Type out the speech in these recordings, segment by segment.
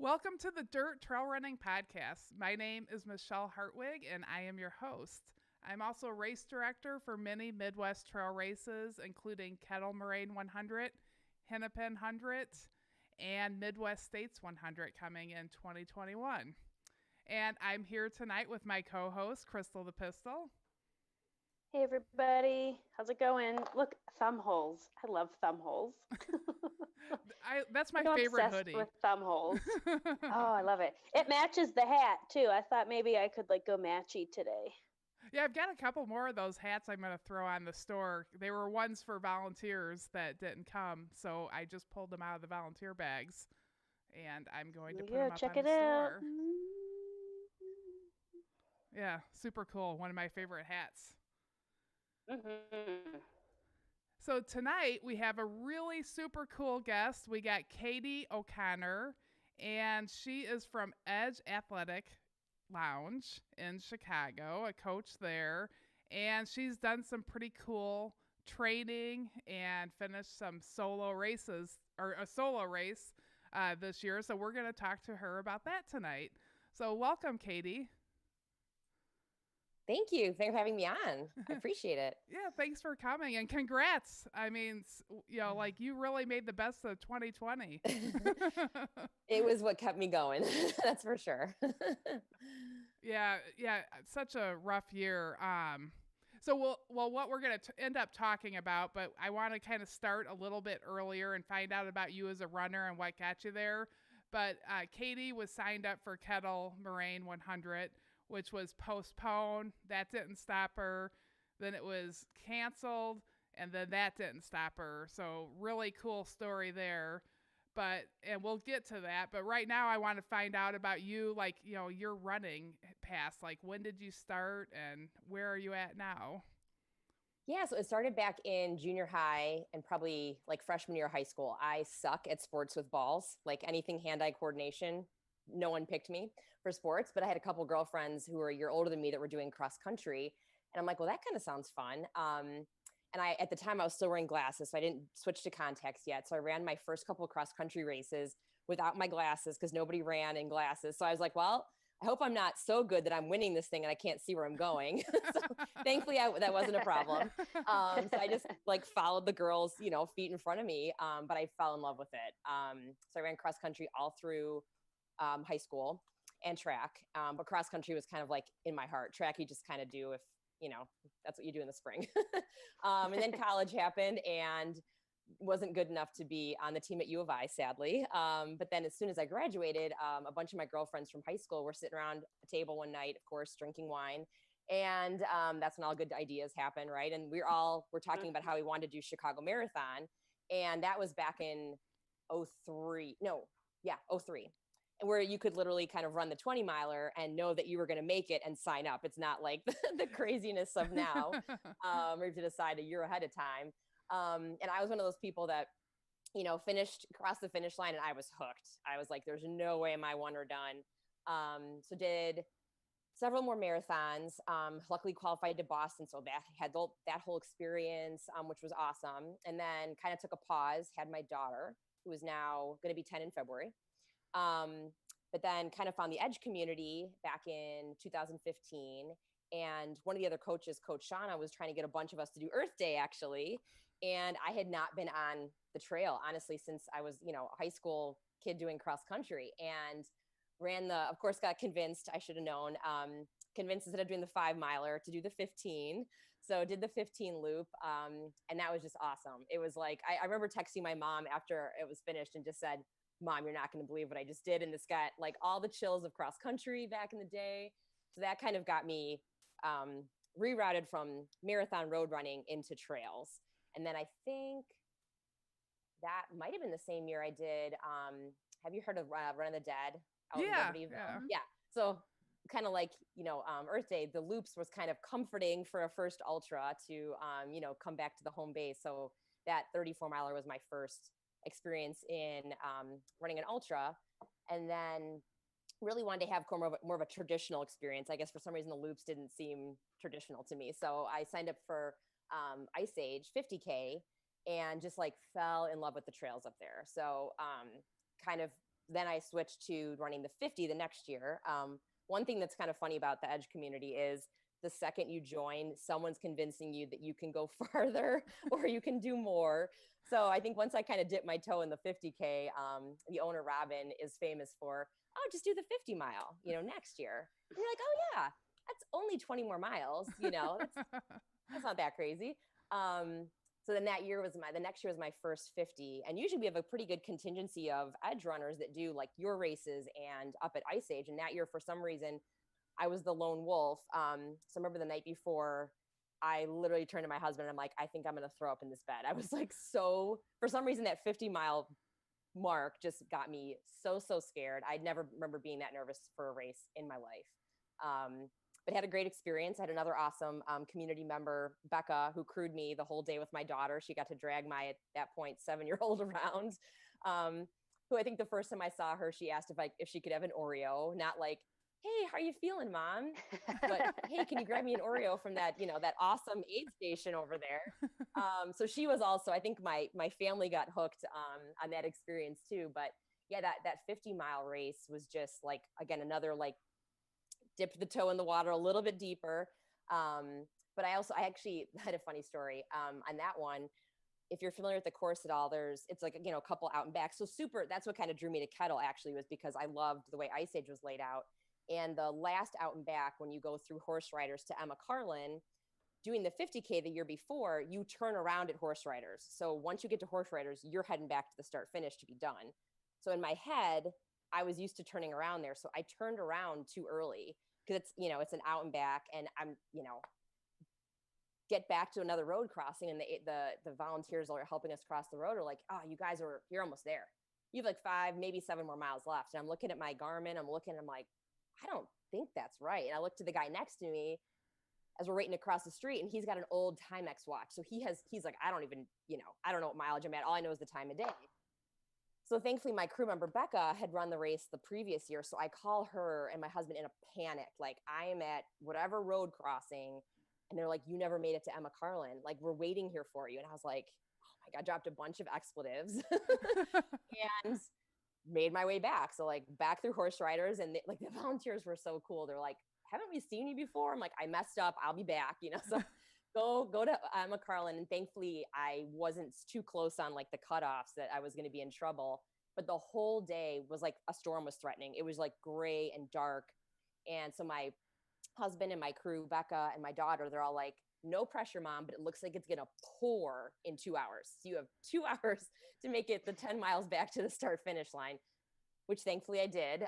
Welcome to the Dirt Trail Running Podcast. My name is Michelle Hartwig, and I am your host. I'm also race director for many Midwest trail races, including Kettle Moraine 100, Hennepin 100, and Midwest States 100 coming in 2021. And I'm here tonight with my co-host, Crystal the Pistol. Hey everybody, how's it going? Look, thumb holes. I love thumb holes. That's my I'm favorite obsessed hoodie. with thumb holes. Oh, I love it. It matches the hat too. I thought maybe I could go matchy today. Yeah, I've got a couple more of those hats I'm going to throw on the store. They were ones for volunteers that didn't come, so I just pulled them out of the volunteer bags, and I'm going to put Yeah, them up check on the it out. store. Yeah, super cool. One of my favorite hats. Mm-hmm. So tonight we have a really super cool guest. We got Katie O'Connor, and she is from Edge Athletic Lounge in Chicago, a coach there. And she's done some pretty cool training and finished some solo races, or a solo race this year. So we're going to talk to her about that tonight. So welcome, Katie. Thank you. Thanks for having me on. I appreciate it. Yeah, thanks for coming and congrats. I mean, you really made the best of 2020. It was what kept me going. That's for sure. Yeah, such a rough year. What we're going to end up talking about, but I want to kind of start a little bit earlier and find out about you as a runner and what got you there. But Katie was signed up for Kettle Moraine 100, which was postponed. That didn't stop her. Then it was canceled, and then that didn't stop her. So really cool story there. And we'll get to that. But right now I want to find out about you, your running past. Like, when did you start and where are you at now? Yeah, so it started back in junior high and probably freshman year of high school. I suck at sports with balls, like anything hand-eye coordination. No one picked me for sports, but I had a couple girlfriends who were a year older than me that were doing cross country. And I'm like, well, that kind of sounds fun. And at the time I was still wearing glasses, so I didn't switch to contacts yet. So I ran my first couple of cross country races without my glasses because nobody ran in glasses. So I was like, well, I hope I'm not so good that I'm winning this thing and I can't see where I'm going. So thankfully that wasn't a problem. So I just followed the girls, feet in front of me. But I fell in love with it. So I ran cross country all through high school and track. But cross country was kind of in my heart. Track you just kind of do if, that's what you do in the spring. And then college happened and wasn't good enough to be on the team at U of I, sadly. But then as soon as I graduated, a bunch of my girlfriends from high school were sitting around a table one night, of course, drinking wine. And that's when all good ideas happen, right? And we're talking about how we wanted to do Chicago Marathon. And that was back in 03. No, yeah, 03. Where you could literally kind of run the 20 miler and know that you were going to make it and sign up. It's not like the craziness of now, where you have to decide a year ahead of time. And I was one of those people that, crossed the finish line and I was hooked. I was like, there's no way am I one or done. So did several more marathons, luckily qualified to Boston. So that had that whole experience, which was awesome. And then kind of took a pause, had my daughter, who is now going to be 10 in February. But then kind of found the Edge community back in 2015. And one of the other coaches, Coach Shauna, was trying to get a bunch of us to do Earth Day, actually. And I had not been on the trail, honestly, since I was, a high school kid doing cross country, and of course, got convinced, I should have known, convinced instead of doing the 5 miler to do the 15. So did the 15 loop. And that was just awesome. It was I remember texting my mom after it was finished and just said, Mom, you're not going to believe what I just did. And this got all the chills of cross country back in the day. So that kind of got me rerouted from marathon road running into trails. And then I think that might've been the same year I did. Have you heard of Run of the Dead out in Libertyville? Yeah. So kind of Earth Day, the loops was kind of comforting for a first ultra to, come back to the home base. So that 34 miler was my first experience in running an ultra, and then really wanted to have more of a traditional experience. I guess for some reason the loops didn't seem traditional to me. So I signed up for Ice Age 50K and just fell in love with the trails up there. So kind of then I switched to running the 50 the next year. One thing that's kind of funny about the Edge community is the second you join, someone's convincing you that you can go farther or you can do more. So I think once I kind of dipped my toe in the 50K, the owner, Robin, is famous for, oh, just do the 50 mile, next year. And you're like, oh yeah, that's only 20 more miles, that's not that crazy. So then the next year was my first 50. And usually we have a pretty good contingency of Edge runners that do like your races and up at Ice Age. And that year, for some reason, I was the lone wolf. So I remember the night before, I literally turned to my husband and I'm like, I think I'm going to throw up in this bed. I was like, for some reason, that 50-mile mark just got me so scared. I'd never remember being that nervous for a race in my life. But had a great experience. I had another awesome community member, Becca, who crewed me the whole day with my daughter. She got to drag my, at that point, 7-year-old around, who I think the first time I saw her, she asked if she could have an Oreo, not like, hey, how are you feeling, Mom? But hey, can you grab me an Oreo from that, that awesome aid station over there? So she was also, I think my family got hooked on that experience too. But yeah, that 50-mile race was just like, again, another like dipped the toe in the water a little bit deeper. But I actually had a funny story on that one. If you're familiar with the course at all, it's like, a couple out and back. So that's what kind of drew me to Kettle actually, was because I loved the way Ice Age was laid out. And the last out and back, when you go through Horse Riders to Emma Carlin, doing the 50K the year before, you turn around at Horse Riders. So once you get to Horse Riders, you're heading back to the start finish to be done. So in my head, I was used to turning around there. So I turned around too early because it's an out and back, and I'm, get back to another road crossing, and the volunteers that are helping us cross the road are like, oh, you're almost there. You have like 5, maybe 7 more miles left. And I'm looking at my Garmin, I'm like, I don't think that's right. And I look to the guy next to me as we're waiting across the street, and he's got an old Timex watch. So he's like, I don't know what mileage I'm at. All I know is the time of day. So thankfully my crew member, Becca, had run the race the previous year. So I call her and my husband in a panic. Like, I am at whatever road crossing. And they're like, you never made it to Emma Carlin. Like, we're waiting here for you. And I was like, oh my God, dropped a bunch of expletives and made my way back. So like back through Horse Riders, and the volunteers were so cool. They're like, haven't we seen you before? I'm like, I messed up. I'll be back. So go to Emma Carlin. And thankfully I wasn't too close on like the cutoffs that I was going to be in trouble. But the whole day was like a storm was threatening. It was like gray and dark. And so my husband and my crew, Becca and my daughter, they're all like, no pressure, Mom, but it looks like it's going to pour in 2 hours. So you have 2 hours to make it the 10 miles back to the start finish line, which thankfully I did,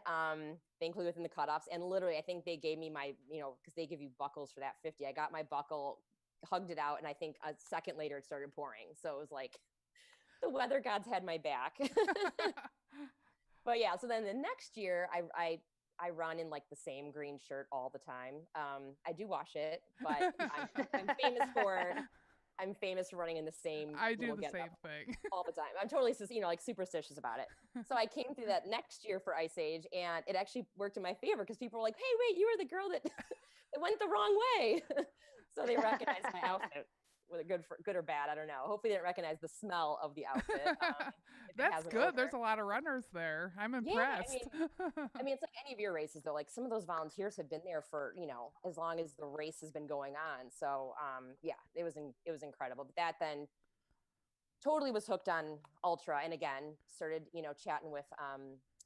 thankfully within the cutoffs. And literally, I think they gave me my, because they give you buckles for that 50. I got my buckle, hugged it out, and I think a second later it started pouring. So it was like the weather gods had my back. But yeah, so then the next year I run in like the same green shirt all the time. I do wash it, but I'm famous for running in the same. I do the same thing all the time. I'm totally, like superstitious about it. So I came through that next year for Ice Age, and it actually worked in my favor because people were like, hey, wait, you were the girl that it went the wrong way. So they recognized my outfit, whether good or bad, I don't know. Hopefully they didn't recognize the smell of the outfit. That's good. There's a lot of runners there. I'm impressed. Yeah, I mean, it's like any of your races though. Like some of those volunteers have been there for, as long as the race has been going on. So yeah, it was incredible. But that then totally was hooked on ultra, and again started, chatting with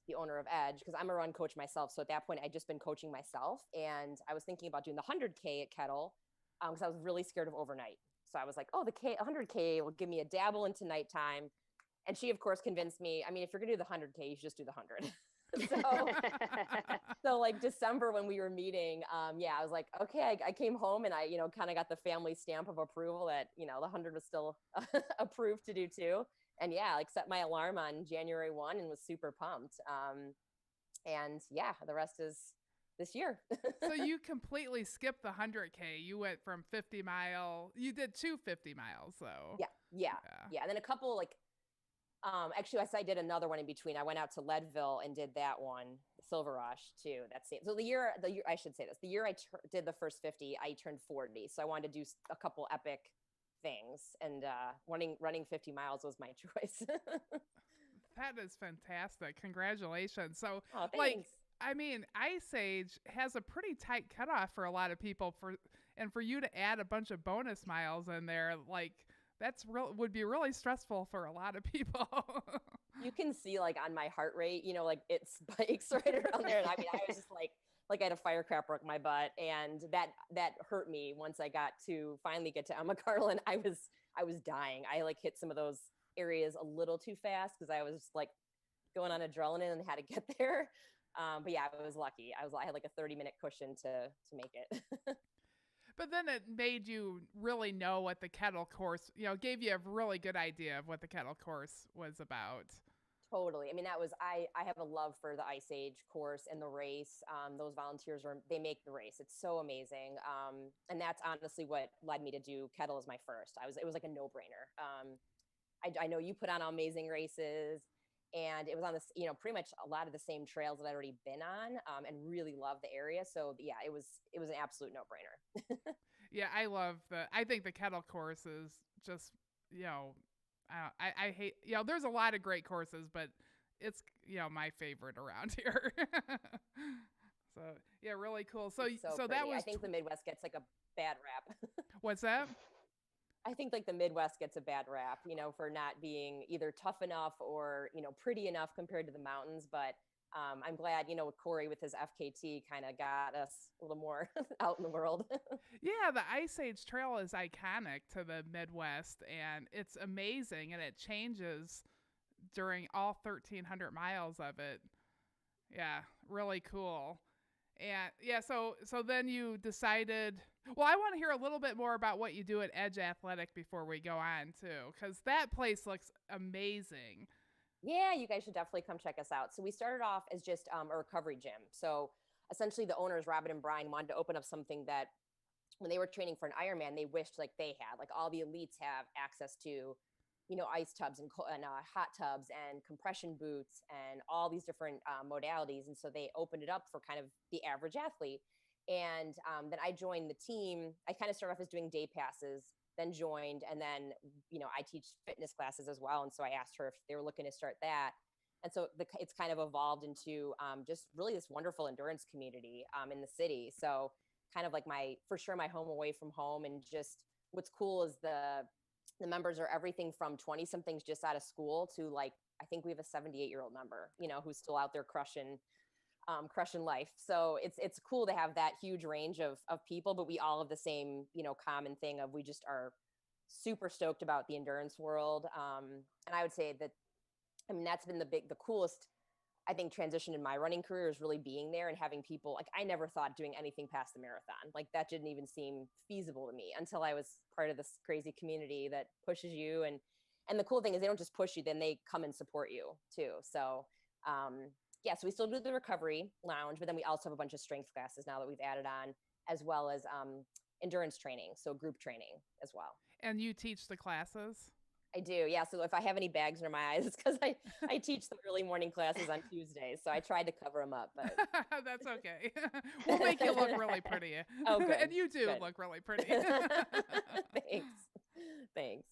the owner of Edge, because I'm a run coach myself. So at that point I'd just been coaching myself, and I was thinking about doing the 100K at Kettle because I was really scared of overnight. So I was like, oh, the 100K will give me a dabble into nighttime. And she, of course, convinced me, I mean, if you're going to do the 100K, you should just do the 100. So like December when we were meeting, yeah, I was like, okay, I came home and I, kind of got the family stamp of approval that, the 100 was still approved to do too. And yeah, like set my alarm on January 1 and was super pumped. And yeah, the rest is this year. So you completely skipped the 100K. You went from 50 mile. You did 250 miles. So yeah. And then a couple like, actually I did another one in between. I went out to Leadville and did that one, Silver Rush too. That's it. So the year I should say this, the year I did the first 50, I turned 40. So I wanted to do a couple epic things, and running 50 miles was my choice. That is fantastic. Congratulations. So, Oh, like, thanks. I mean, Ice Age has a pretty tight cutoff for a lot of people for you to add a bunch of bonus miles in there, like that's would be really stressful for a lot of people. You can see like on my heart rate, like it spikes right around there. And I mean, I was just like I had a firecracker up my butt, and that hurt me once I got to finally get to Emma Carlin. I was dying. I like hit some of those areas a little too fast because I was just like going on adrenaline and had to get there. But yeah, I was lucky. I had like a 30-minute cushion to make it. But then it made you really know what the kettle course, gave you a really good idea of what the kettle course was about. Totally. I mean, I have a love for the Ice Age course and the race. Those volunteers they make the race. It's so amazing. And that's honestly what led me to do kettle as my first. It was like a no brainer. I know you put on amazing races, and it was on this, pretty much a lot of the same trails that I'd already been on, and really loved the area. So yeah, it was an absolute no brainer. Yeah, I think the kettle course is just, I hate, there's a lot of great courses, but it's, my favorite around here. So yeah, really cool. So So that pretty. was, I think the Midwest gets like a bad rap. what's that? I think like the Midwest gets a bad rap, for not being either tough enough or, pretty enough compared to the mountains. But I'm glad, Corey with his FKT kind of got us a little more out in the world. Yeah, the Ice Age Trail is iconic to the Midwest, and it's amazing, and it changes during all 1,300 miles of it. Yeah, really cool. And yeah, so then you decided. Well, I want to hear a little bit more about what you do at Edge Athletic before we go on too, because that place looks amazing. Yeah, you guys should definitely come check us out. So we started off as just a recovery gym. So essentially the owners, Robin and Brian, wanted to open up something that when they were training for an Ironman, they wished like they had, like all the elites have access to, ice tubs and hot tubs and compression boots and all these different modalities. And so they opened it up for kind of the average athlete. And then I joined the team. I kind of started off as doing day passes, then joined, and then, I teach fitness classes as well. And so I asked her if they were looking to start that. And so it's kind of evolved into just really this wonderful endurance community in the city. So kind of like my home away from home. And just what's cool is the members are everything from 20 somethings just out of school to like, I think we have a 78-year-old member, who's still out there crushing life. So it's cool to have that huge range of people, but we all have the same, common thing of we just are super stoked about the endurance world. And I would say that, I mean, that's been the coolest, I think, transition in my running career is really being there and having people like, I never thought doing anything past the marathon. Like that didn't even seem feasible to me until I was part of this crazy community that pushes you. And the cool thing is they don't just push you, then they come and support you too. So, yeah, so we still do the recovery lounge, but then we also have a bunch of strength classes now that we've added on, as well as endurance training, so group training as well. And you teach the classes? I do, yeah. So if I have any bags under my eyes, it's because I teach the early morning classes on Tuesdays. So I tried to cover them up, but that's okay. We'll make you look really pretty. Oh, good. And you do Good. look really pretty. Thanks.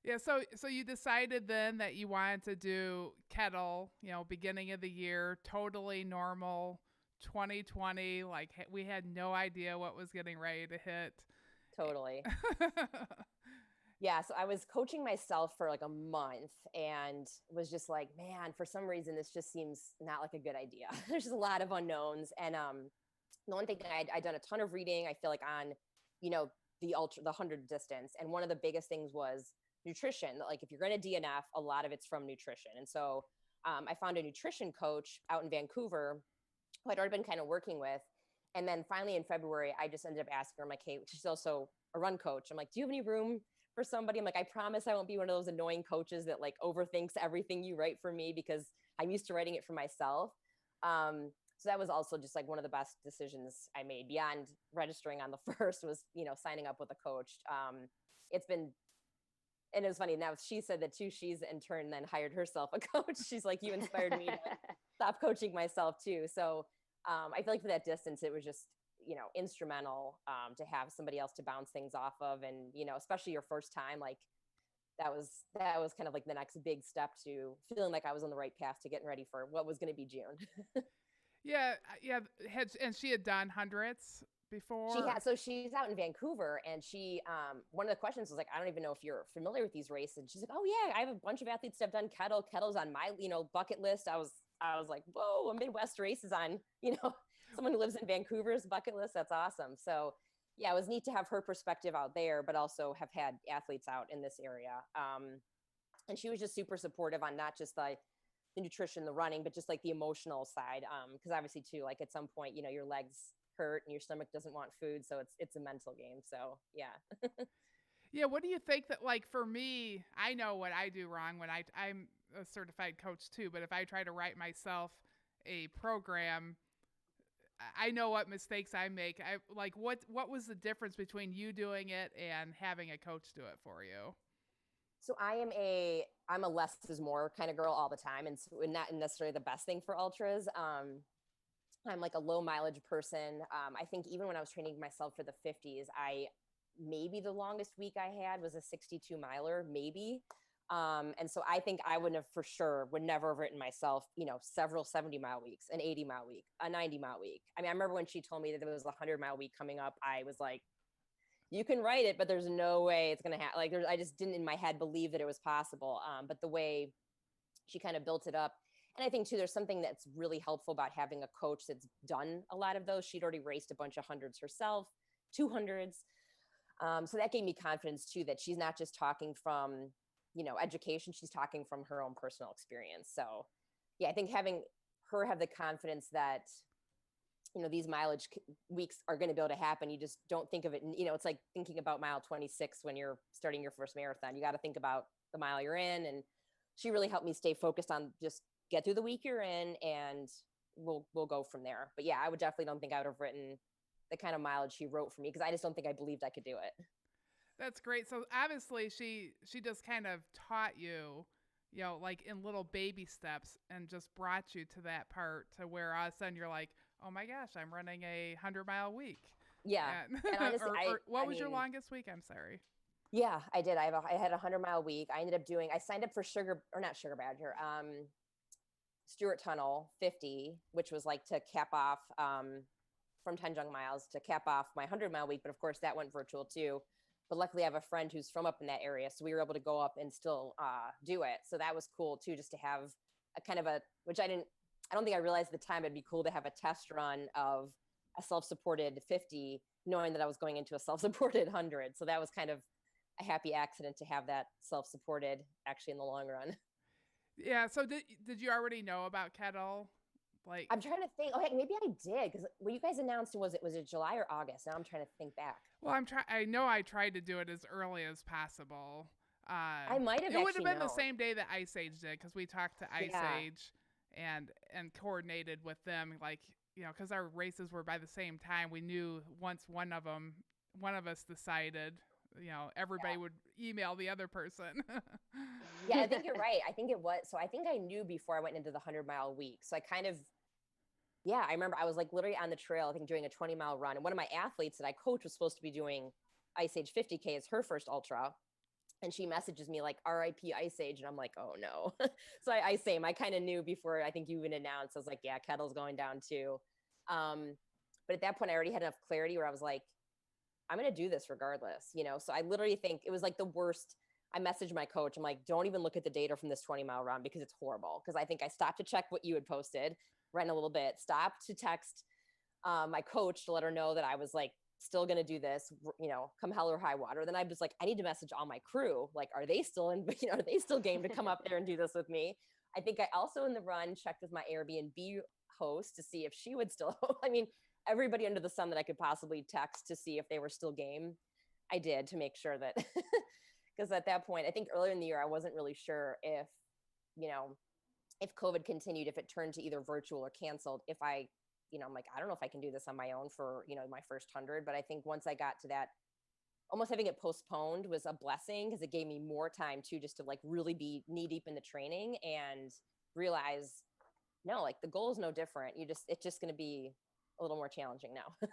Yeah, so you decided then that you wanted to do kettle, beginning of the year, totally normal, 2020, like we had no idea what was getting ready to hit. Totally. Yeah, so I was coaching myself for like a month and was just like, man, for some reason this just seems not like a good idea. There's just a lot of unknowns. And the one thing that I'd done a ton of reading, I feel like on, the 100 distance. And one of the biggest things was nutrition. Like if you're going to DNF, a lot of it's from nutrition. And so I found a nutrition coach out in Vancouver who I'd already been kind of working with. And then finally in February, I just ended up asking her, I'm like, hey, she's also a run coach. I'm like, do you have any room for somebody? I'm like, I promise I won't be one of those annoying coaches that like overthinks everything you write for me because I'm used to writing it for myself. So that was also just like one of the best decisions I made beyond registering on the first was, signing up with a coach. It's been, and it was funny. Now she said that too. She's in turn then hired herself a coach. She's like, you inspired me to stop coaching myself too. So I feel like for that distance, it was just, instrumental to have somebody else to bounce things off of. And, especially your first time, like that was kind of like the next big step to feeling like I was on the right path to getting ready for what was going to be June. Yeah, yeah. And she had done hundreds She before. had, so she's out in Vancouver, and she, one of the questions was like, I don't even know if you're familiar with these races. And she's like, oh yeah, I have a bunch of athletes that have done kettle. Kettle's on my, bucket list. I was like, whoa, a Midwest race is on, someone who lives in Vancouver's bucket list. That's awesome. So yeah, it was neat to have her perspective out there, but also have had athletes out in this area. And she was just super supportive on not just the nutrition, the running, but just like the emotional side. Because obviously too, like at some point, your legs hurt and your stomach doesn't want food, so it's a mental game. So yeah. Yeah, what do you think that, like, for me, I know what I do wrong when I'm a certified coach too, but if I try to write myself a program, I know what mistakes I make. I like what was the difference between you doing it and having a coach do it for you? So I'm a less is more kind of girl all the time, and so not necessarily the best thing for ultras. I'm like a low mileage person. I think even when I was training myself for the 50s, maybe the longest week I had was a 62 miler, maybe. And so I think I would never have written myself, several 70-mile weeks, an 80-mile week, a 90-mile week. I mean, I remember when she told me that there was a 100-mile week coming up, I was like, you can write it, but there's no way it's going to happen. Like I just didn't in my head believe that it was possible. But the way she kind of built it up. And I think too, there's something that's really helpful about having a coach that's done a lot of those. She'd already raced a bunch of hundreds herself, 200s. So that gave me confidence too, that she's not just talking from, education, she's talking from her own personal experience. So yeah, I think having her have the confidence that, these mileage weeks are going to be able to happen. You just don't think of it. It's like thinking about mile 26 when you're starting your first marathon. You got to think about the mile you're in. And she really helped me stay focused on just get through the week you're in, and we'll go from there. But yeah, I would definitely don't think I would have written the kind of mileage she wrote for me, because I just don't think I believed I could do it. That's great. So obviously she just kind of taught you, like in little baby steps, and just brought you to that part to where all of a sudden you're like, oh my gosh, I'm running a 100-mile week. Yeah. And, And honestly, or what was your mean, longest week? I'm sorry. yeah, I did. I had a 100-mile week. I signed up for not Sugar Badger, Stewart Tunnel 50, which was like to cap off, from Tanjung miles to cap off my 100-mile week. But of course that went virtual too. But luckily I have a friend who's from up in that area, so we were able to go up and still do it. So that was cool too, just to have a kind of which I don't think I realized at the time it'd be cool to have a test run of a self-supported 50, knowing that I was going into a self-supported 100. So that was kind of a happy accident to have that self-supported actually in the long run. Yeah. So did you already know about kettle? Like, I'm trying to think. Oh, heck, maybe I did, because when you guys announced, was it July or August? Now I'm trying to think back. well, I know I tried to do it as early as possible. I might have. It would have been known. the same day that Ice Age did, because we talked to Ice Age and coordinated with them, like, because our races were by the same time. We knew once one of us decided, everybody would email the other person. Yeah, I think you're right. I think it was. So I think I knew before I went into the 100-mile week. So I kind of, yeah, I remember I was like literally on the trail, I think doing a 20-mile run. And one of my athletes that I coach was supposed to be doing Ice Age 50K as her first ultra. And she messages me like, RIP Ice Age. And I'm like, oh no. So I kind of knew before I think you even announced. I was like, yeah, kettle's going down too. But at that point I already had enough clarity where I was like, I'm going to do this regardless, So I literally think it was like the worst. I messaged my coach. I'm like, don't even look at the data from this 20-mile run, because it's horrible. Because I think I stopped to check what you had posted, ran a little bit, stopped to text my coach to let her know that I was like still going to do this, come hell or high water. Then I was like, I need to message all my crew. Like, are they still are they still game to come up there and do this with me? I think I also in the run checked with my Airbnb host to see if she would still, I mean, everybody under the sun that I could possibly text to see if they were still game. I did, to make sure that, because at that point, I think earlier in the year, I wasn't really sure if, if COVID continued, if it turned to either virtual or canceled, if I, I'm like, I don't know if I can do this on my own for, my first 100. But I think once I got to that, almost having it postponed was a blessing, because it gave me more time too, just to like really be knee deep in the training and realize, no, like the goal is no different. It's just going to be a little more challenging now.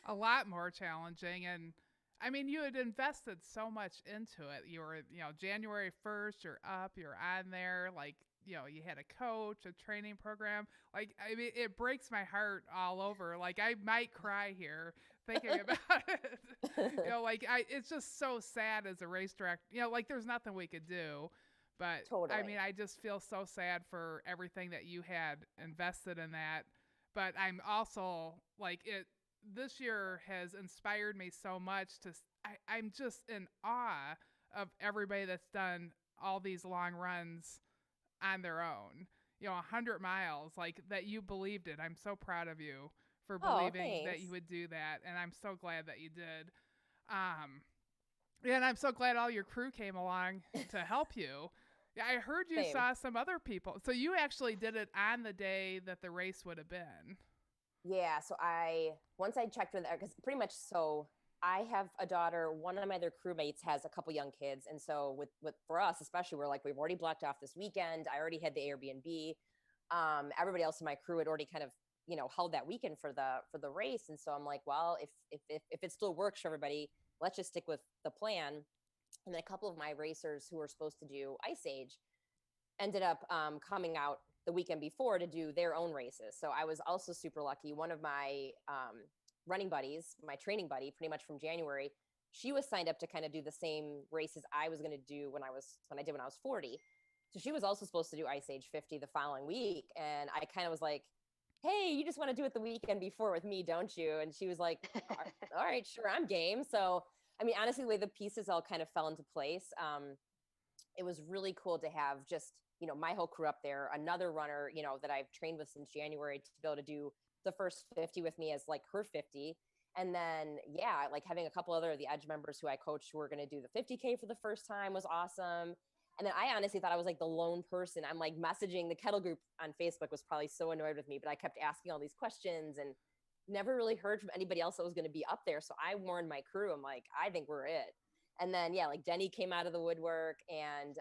A lot more challenging. And I mean, you had invested so much into it. You were, January 1st, you're up, you're on there. Like, you had a coach, a training program. Like, I mean, it breaks my heart all over. Like, I might cry here thinking about it. It's just so sad as a race director. Like, there's nothing we could do. But Totally. I mean, I just feel so sad for everything that you had invested in that. But I'm also like this year has inspired me so much I'm just in awe of everybody that's done all these long runs on their own, 100 miles, like that you believed it. I'm so proud of you for believing that you would do that. And I'm so glad that you did. And I'm so glad all your crew came along to help you. Yeah, I heard you saw some other people. So you actually did it on the day that the race would have been. Yeah. So once I checked with, because pretty much, so I have a daughter. One of my other crewmates has a couple young kids. And so for us, especially, we're like, we've already blocked off this weekend. I already had the Airbnb. Everybody else in my crew had already kind of, held that weekend for the race. And so I'm like, well, if it still works for everybody, let's just stick with the plan. And then a couple of my racers who were supposed to do Ice Age ended up coming out the weekend before to do their own races. So I was also super lucky. One of my running buddies, my training buddy, pretty much from January, she was signed up to kind of do the same races I was going to do when I did when I was 40. So she was also supposed to do Ice Age 50 the following week. And I kind of was like, hey, you just want to do it the weekend before with me, don't you? And she was like, all right, sure, I'm game. So, I mean, honestly, the way the pieces all kind of fell into place, it was really cool to have just, my whole crew up there, another runner, that I've trained with since January to be able to do the first 50 with me as like her 50. And then, yeah, like having a couple other of the Edge members who I coached who were going to do the 50K for the first time was awesome. And then I honestly thought I was like the lone person. I'm like messaging the kettle group on Facebook was probably so annoyed with me, but I kept asking all these questions and never really heard from anybody else that was going to be up there. So I warned my crew. I'm like, I think we're it. And then, yeah, like Denny came out of the woodwork and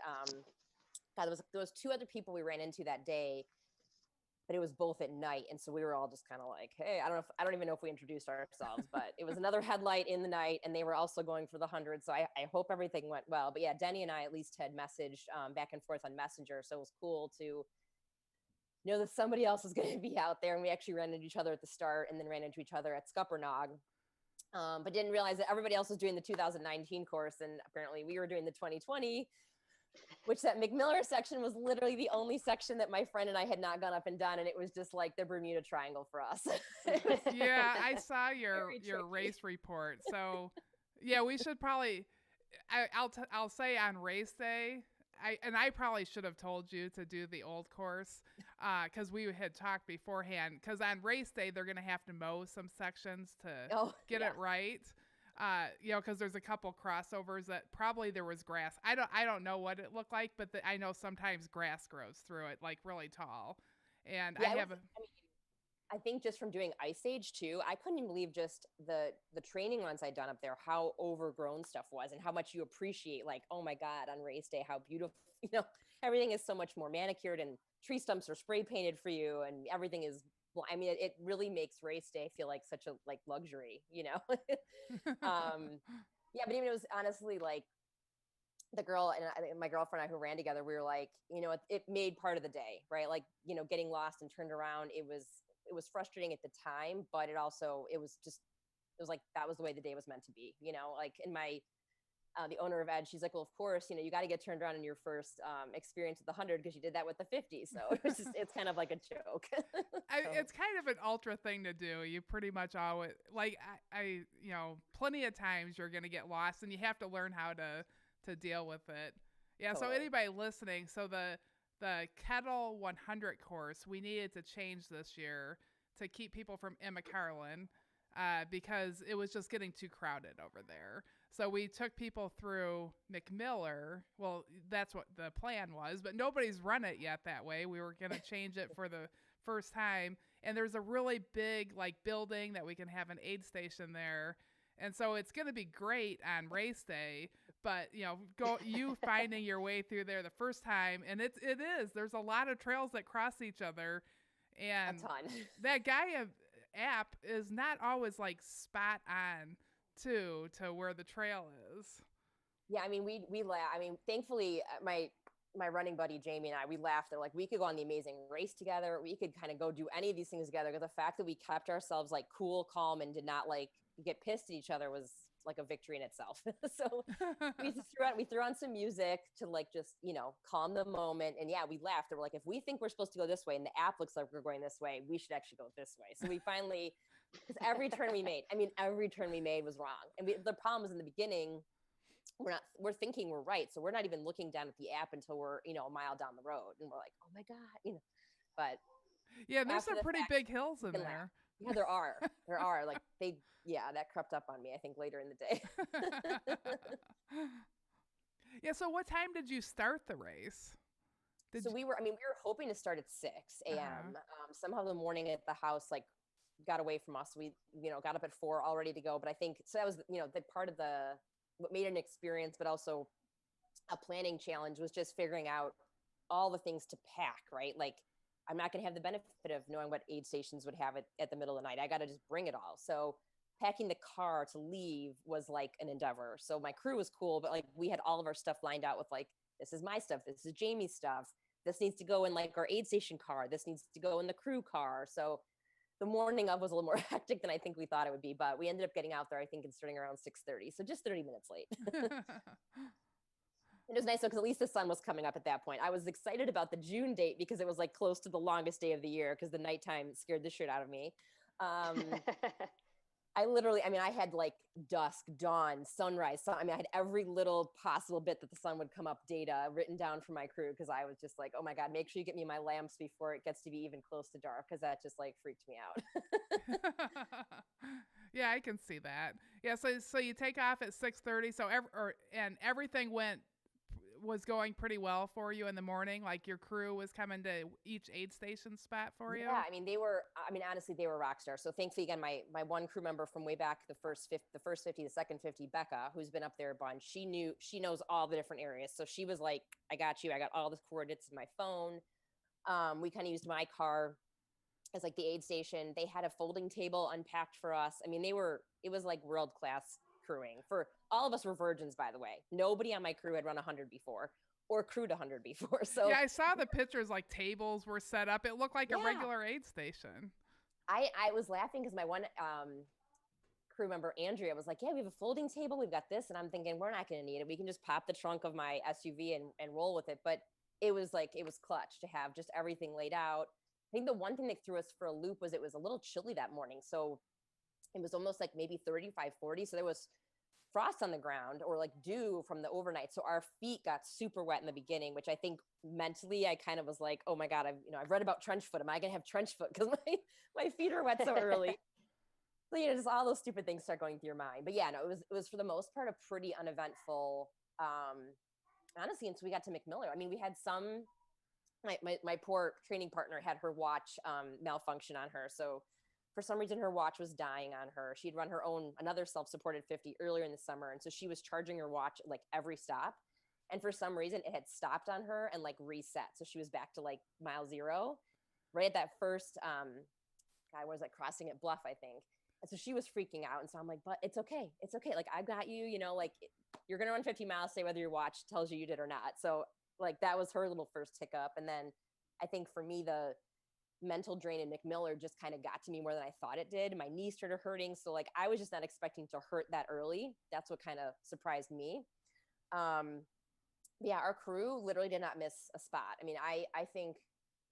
God, there was two other people we ran into that day, but it was both at night. And so we were all just kind of like, hey, I don't even know if we introduced ourselves, but it was another headlight in the night and they were also going for the 100. So I hope everything went well. But yeah, Denny and I at least had messaged back and forth on Messenger. So it was cool to know that somebody else was going to be out there. And we actually ran into each other at the start and then ran into each other at Scuppernog. But didn't realize that everybody else was doing the 2019 course. And apparently we were doing the 2020, which that McMiller section was literally the only section that my friend and I had not gone up and done. And it was just like the Bermuda Triangle for us. Yeah, I saw your race report. So yeah, we should probably, I'll say on race day, I probably should have told you to do the old course because we had talked beforehand. Because on race day, they're going to have to mow some sections to get it right. Because there's a couple crossovers that probably there was grass. I don't know what it looked like, but I know sometimes grass grows through it, like really tall. And yeah, I think just from doing Ice Age too, I couldn't even believe just the training runs I'd done up there, how overgrown stuff was and how much you appreciate, like, oh my God, on race day, how beautiful, everything is so much more manicured and tree stumps are spray painted for you and everything is, I mean, it really makes race day feel like such a like luxury, Yeah, but even it was honestly like the girl and my girlfriend and I who ran together, we were like, it made part of the day, right? Like, getting lost and turned around. It was frustrating at the time, but it was like, that was the way the day was meant to be, like in my, the owner of Edge, she's like, well, of course, you got to get turned around in your first experience with the 100 because you did that with the 50. So it's kind of like a joke. It's kind of an ultra thing to do. You pretty much always, like, I plenty of times you're going to get lost and you have to learn how to deal with it. Yeah. Totally. So anybody listening, so the Kettle 100 course, we needed to change this year to keep people from Emma Carlin because it was just getting too crowded over there. So we took people through McMiller. Well, that's what the plan was, but nobody's run it yet that way. We were going to change it for the first time. And there's a really big like building that we can have an aid station there. And so it's going to be great on race day, but you finding your way through there the first time. And it is, there's a lot of trails that cross each other and a ton. That Gaia app is not always like spot on too, to where the trail is. Yeah, I mean, we laugh. I mean, thankfully, my running buddy Jamie and I, we laughed. They're like, we could go on the Amazing Race together. We could kind of go do any of these things together. Because the fact that we kept ourselves like cool, calm, and did not like get pissed at each other was like a victory in itself. So we threw on some music to like just, you know, calm the moment. And yeah, we laughed. They were like, if we think we're supposed to go this way and the app looks like we're going this way, we should actually go this way. So we finally, because every turn we made was wrong. And the problem was in the beginning, we're thinking we're right. So we're not even looking down at the app until we're, you know, a mile down the road. And we're like, oh my God, you know, but yeah, there's some pretty big hills in there. Yeah, there are. Like that crept up on me, I think, later in the day. Yeah. So what time did you start the race? We were hoping to start at 6 a.m. Somehow the morning at the house, like, got away from us. We, you know, got up at 4 all ready to go. But I think, so that was, you know, the part of what made it an experience, but also a planning challenge was just figuring out all the things to pack, right? Like, I'm not going to have the benefit of knowing what aid stations would have it at the middle of the night. I got to just bring it all. So packing the car to leave was like an endeavor. So my crew was cool, but like we had all of our stuff lined out with like, this is my stuff. This is Jamie's stuff. This needs to go in like our aid station car. This needs to go in the crew car. So the morning of was a little more hectic than I think we thought it would be, but we ended up getting out there, I think, and starting around 6:30. So just 30 minutes late. It was nice though, because at least the sun was coming up at that point. I was excited about the June date because it was like close to the longest day of the year because the nighttime scared the shit out of me. I had like dusk, dawn, sunrise. I had every little possible bit that the sun would come up data written down for my crew because I was just like, oh my God, make sure you get me my lamps before it gets to be even close to dark because that just like freaked me out. Yeah, I can see that. Yeah, so you take off at 6:30. So everything was going pretty well for you in the morning. Like your crew was coming to each aid station spot for you. Yeah, honestly, they were rock stars. So thankfully, again, my one crew member from way back, the first 50, the second 50, Becca, who's been up there a bunch, she knows all the different areas. So she was like, I got you. I got all the coordinates in my phone. We kind of used my car as like the aid station. They had a folding table unpacked for us. It was like world-class crewing. For all of us were virgins, by the way. Nobody on my crew had run 100 before or crewed 100 before. So yeah, I saw the pictures, like tables were set up. It looked like a regular aid station. I was laughing because my one crew member, Andrea, was like, yeah, we have a folding table. We've got this. And I'm thinking, we're not going to need it. We can just pop the trunk of my SUV and roll with it. But it was clutch to have just everything laid out. I think the one thing that threw us for a loop was it was a little chilly that morning. So it was almost like maybe 35, 40. So there was frost on the ground or like dew from the overnight. So our feet got super wet in the beginning, which I think mentally I kind of was like, oh my God, I've read about trench foot. Am I going to have trench foot? Because my feet are wet so early. So, just all those stupid things start going through your mind. But yeah, no, it was for the most part a pretty uneventful, honestly, until we got to McMiller. We had my poor training partner had her watch malfunction on her. So for some reason, her watch was dying on her. She'd run another self-supported 50 earlier in the summer. And so she was charging her watch like every stop. And for some reason, it had stopped on her and like reset. So she was back to like mile 0 right at that first, crossing at Bluff, I think. And so she was freaking out. And so I'm like, but it's okay. It's okay. Like, I've got you, you're going to run 50 miles, say whether your watch tells you did or not. So like, that was her little first hiccup. And then I think for me, the mental drain in McMiller just kind of got to me more than I thought it did. My knees started hurting. So like, I was just not expecting to hurt that early. That's what kind of surprised me. Yeah, our crew literally did not miss a spot. I think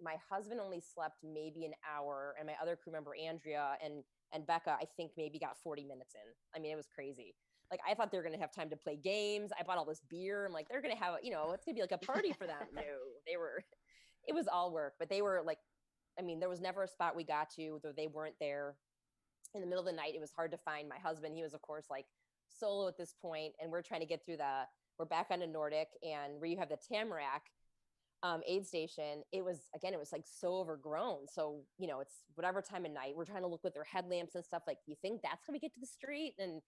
my husband only slept maybe an hour, and my other crew member, Andrea and Becca, I think maybe got 40 minutes in. It was crazy. Like, I thought they were going to have time to play games. I bought all this beer. I'm like, they're going to have, it's going to be like a party for them. No, it was all work, but they were like, there was never a spot we got to where they weren't there. In the middle of the night, it was hard to find my husband. He was, of course, like solo at this point, and we're trying to get through we're back onto Nordic, and where you have the Tamarack aid station, it was like so overgrown. So, it's whatever time of night, we're trying to look with their headlamps and stuff. Like, you think that's how we get to the street? And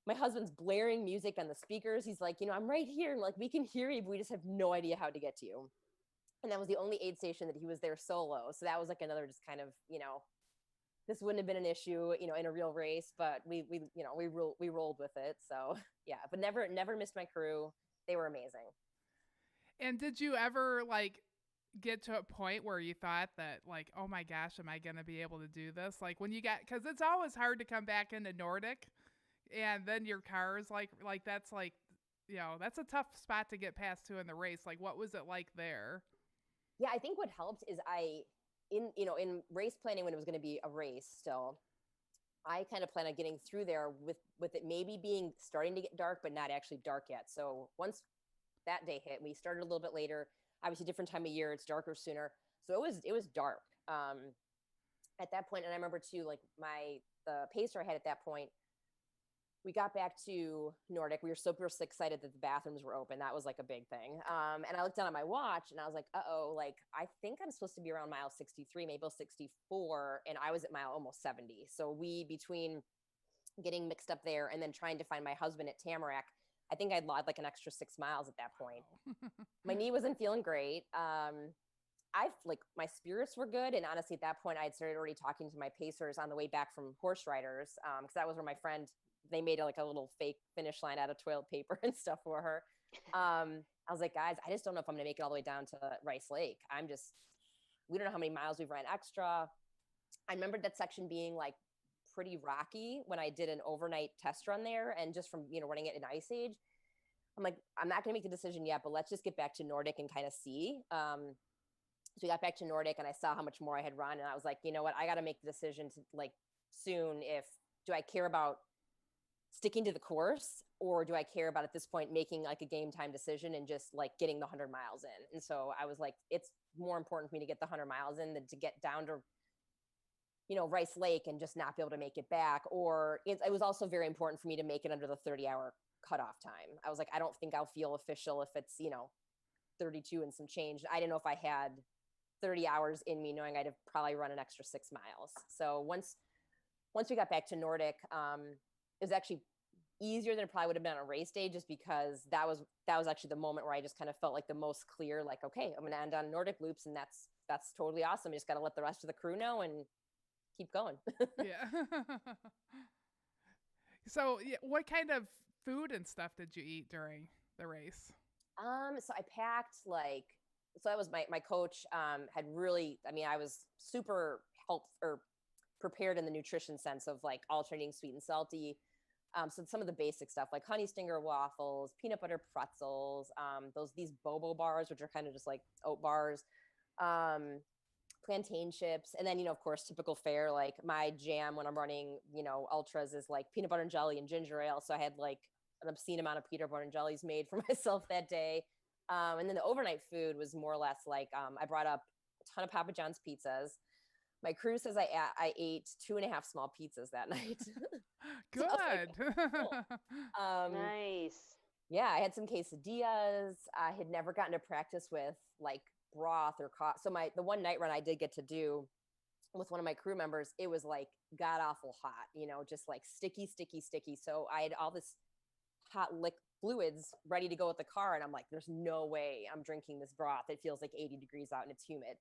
my husband's blaring music on the speakers. He's like, I'm right here. And like, we can hear you, but we just have no idea how to get to you. And that was the only aid station that he was there solo. So that was like another just kind of, this wouldn't have been an issue, in a real race, but we rolled with it. So yeah, but never missed my crew. They were amazing. And did you ever like get to a point where you thought that like, oh my gosh, am I going to be able to do this? Like when you got, because it's always hard to come back into Nordic, and then your car's like that's like, that's a tough spot to get past too in the race. Like what was it like there? Yeah, I think what helped is in race planning, when it was going to be a race still, I kind of plan on getting through there with it maybe being starting to get dark, but not actually dark yet. So once that day hit, we started a little bit later, obviously different time of year, it's darker sooner. So it was dark at that point. And I remember too, like the pacer I had at that point, we got back to Nordic. We were super excited that the bathrooms were open. That was like a big thing. And I looked down at my watch and I was like, like I think I'm supposed to be around mile 63, maybe 64. And I was at mile almost 70. So between getting mixed up there and then trying to find my husband at Tamarack, I think I'd logged like an extra 6 miles at that point. Wow. My knee wasn't feeling great. My spirits were good. And honestly, at that point, I had started already talking to my pacers on the way back from horse riders. Cause that was where my friend, they made like a little fake finish line out of toilet paper and stuff for her. I was like, guys, I just don't know if I'm going to make it all the way down to Rice Lake. We don't know how many miles we've ran extra. I remember that section being like pretty rocky when I did an overnight test run there. And just from, running it in Ice Age, I'm like, I'm not going to make the decision yet, but let's just get back to Nordic and kind of see. So we got back to Nordic and I saw how much more I had run. And I was like, you know what, I got to make the decision to like soon, do I care about sticking to the course, or do I care about at this point making like a game time decision and just like getting the 100 miles in? And so I was like, it's more important for me to get the 100 miles in than to get down to, Rice Lake and just not be able to make it back. Or it was also very important for me to make it under the 30-hour cutoff time. I was like, I don't think I'll feel official if it's, 32 and some change. I didn't know if I had 30 hours in me, knowing I'd have probably run an extra 6 miles. So once we got back to Nordic, it was actually easier than it probably would have been on a race day, just because that was actually the moment where I just kind of felt like the most clear, like, okay, I'm going to end on Nordic loops, and that's totally awesome. I just got to let the rest of the crew know and keep going. Yeah. So what kind of food and stuff did you eat during the race? So I packed so that was my coach, had really, I was super prepared in the nutrition sense of like alternating sweet and salty. So some of the basic stuff like honey stinger waffles, peanut butter pretzels, these bobo bars, which are kind of just like oat bars, plantain chips. And then, of course, typical fare, like my jam when I'm running, ultras is like peanut butter and jelly and ginger ale. So I had like an obscene amount of peanut butter and jellies made for myself that day. And then the overnight food was more or less like, I brought up a ton of Papa John's pizzas. My crew says I ate 2.5 small pizzas that night. Good. So I was like, cool. Nice. Yeah, I had some quesadillas. I had never gotten to practice with like broth or coffee. So the one night run I did get to do with one of my crew members, it was like god awful hot, just like sticky. So I had all this hot fluids ready to go with the car. And I'm like, there's no way I'm drinking this broth. It feels like 80 degrees out and it's humid.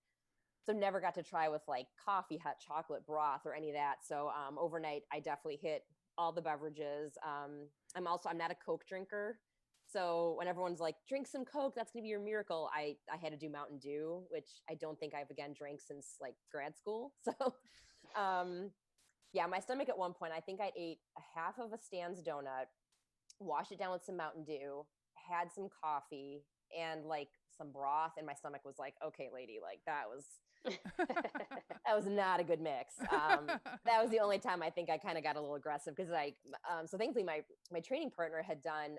So never got to try with like coffee, hot chocolate, broth, or any of that. So overnight, I definitely hit all the beverages. I'm not a Coke drinker. So when everyone's like, drink some Coke, that's going to be your miracle, I had to do Mountain Dew, which I don't think I've again drank since like grad school. So yeah, my stomach at one point, I think I ate a half of a Stan's donut, washed it down with some Mountain Dew, had some coffee and like some broth. And my stomach was like, okay, lady, like that was not a good mix. That was the only time I think I kind of got a little aggressive because so thankfully my training partner had done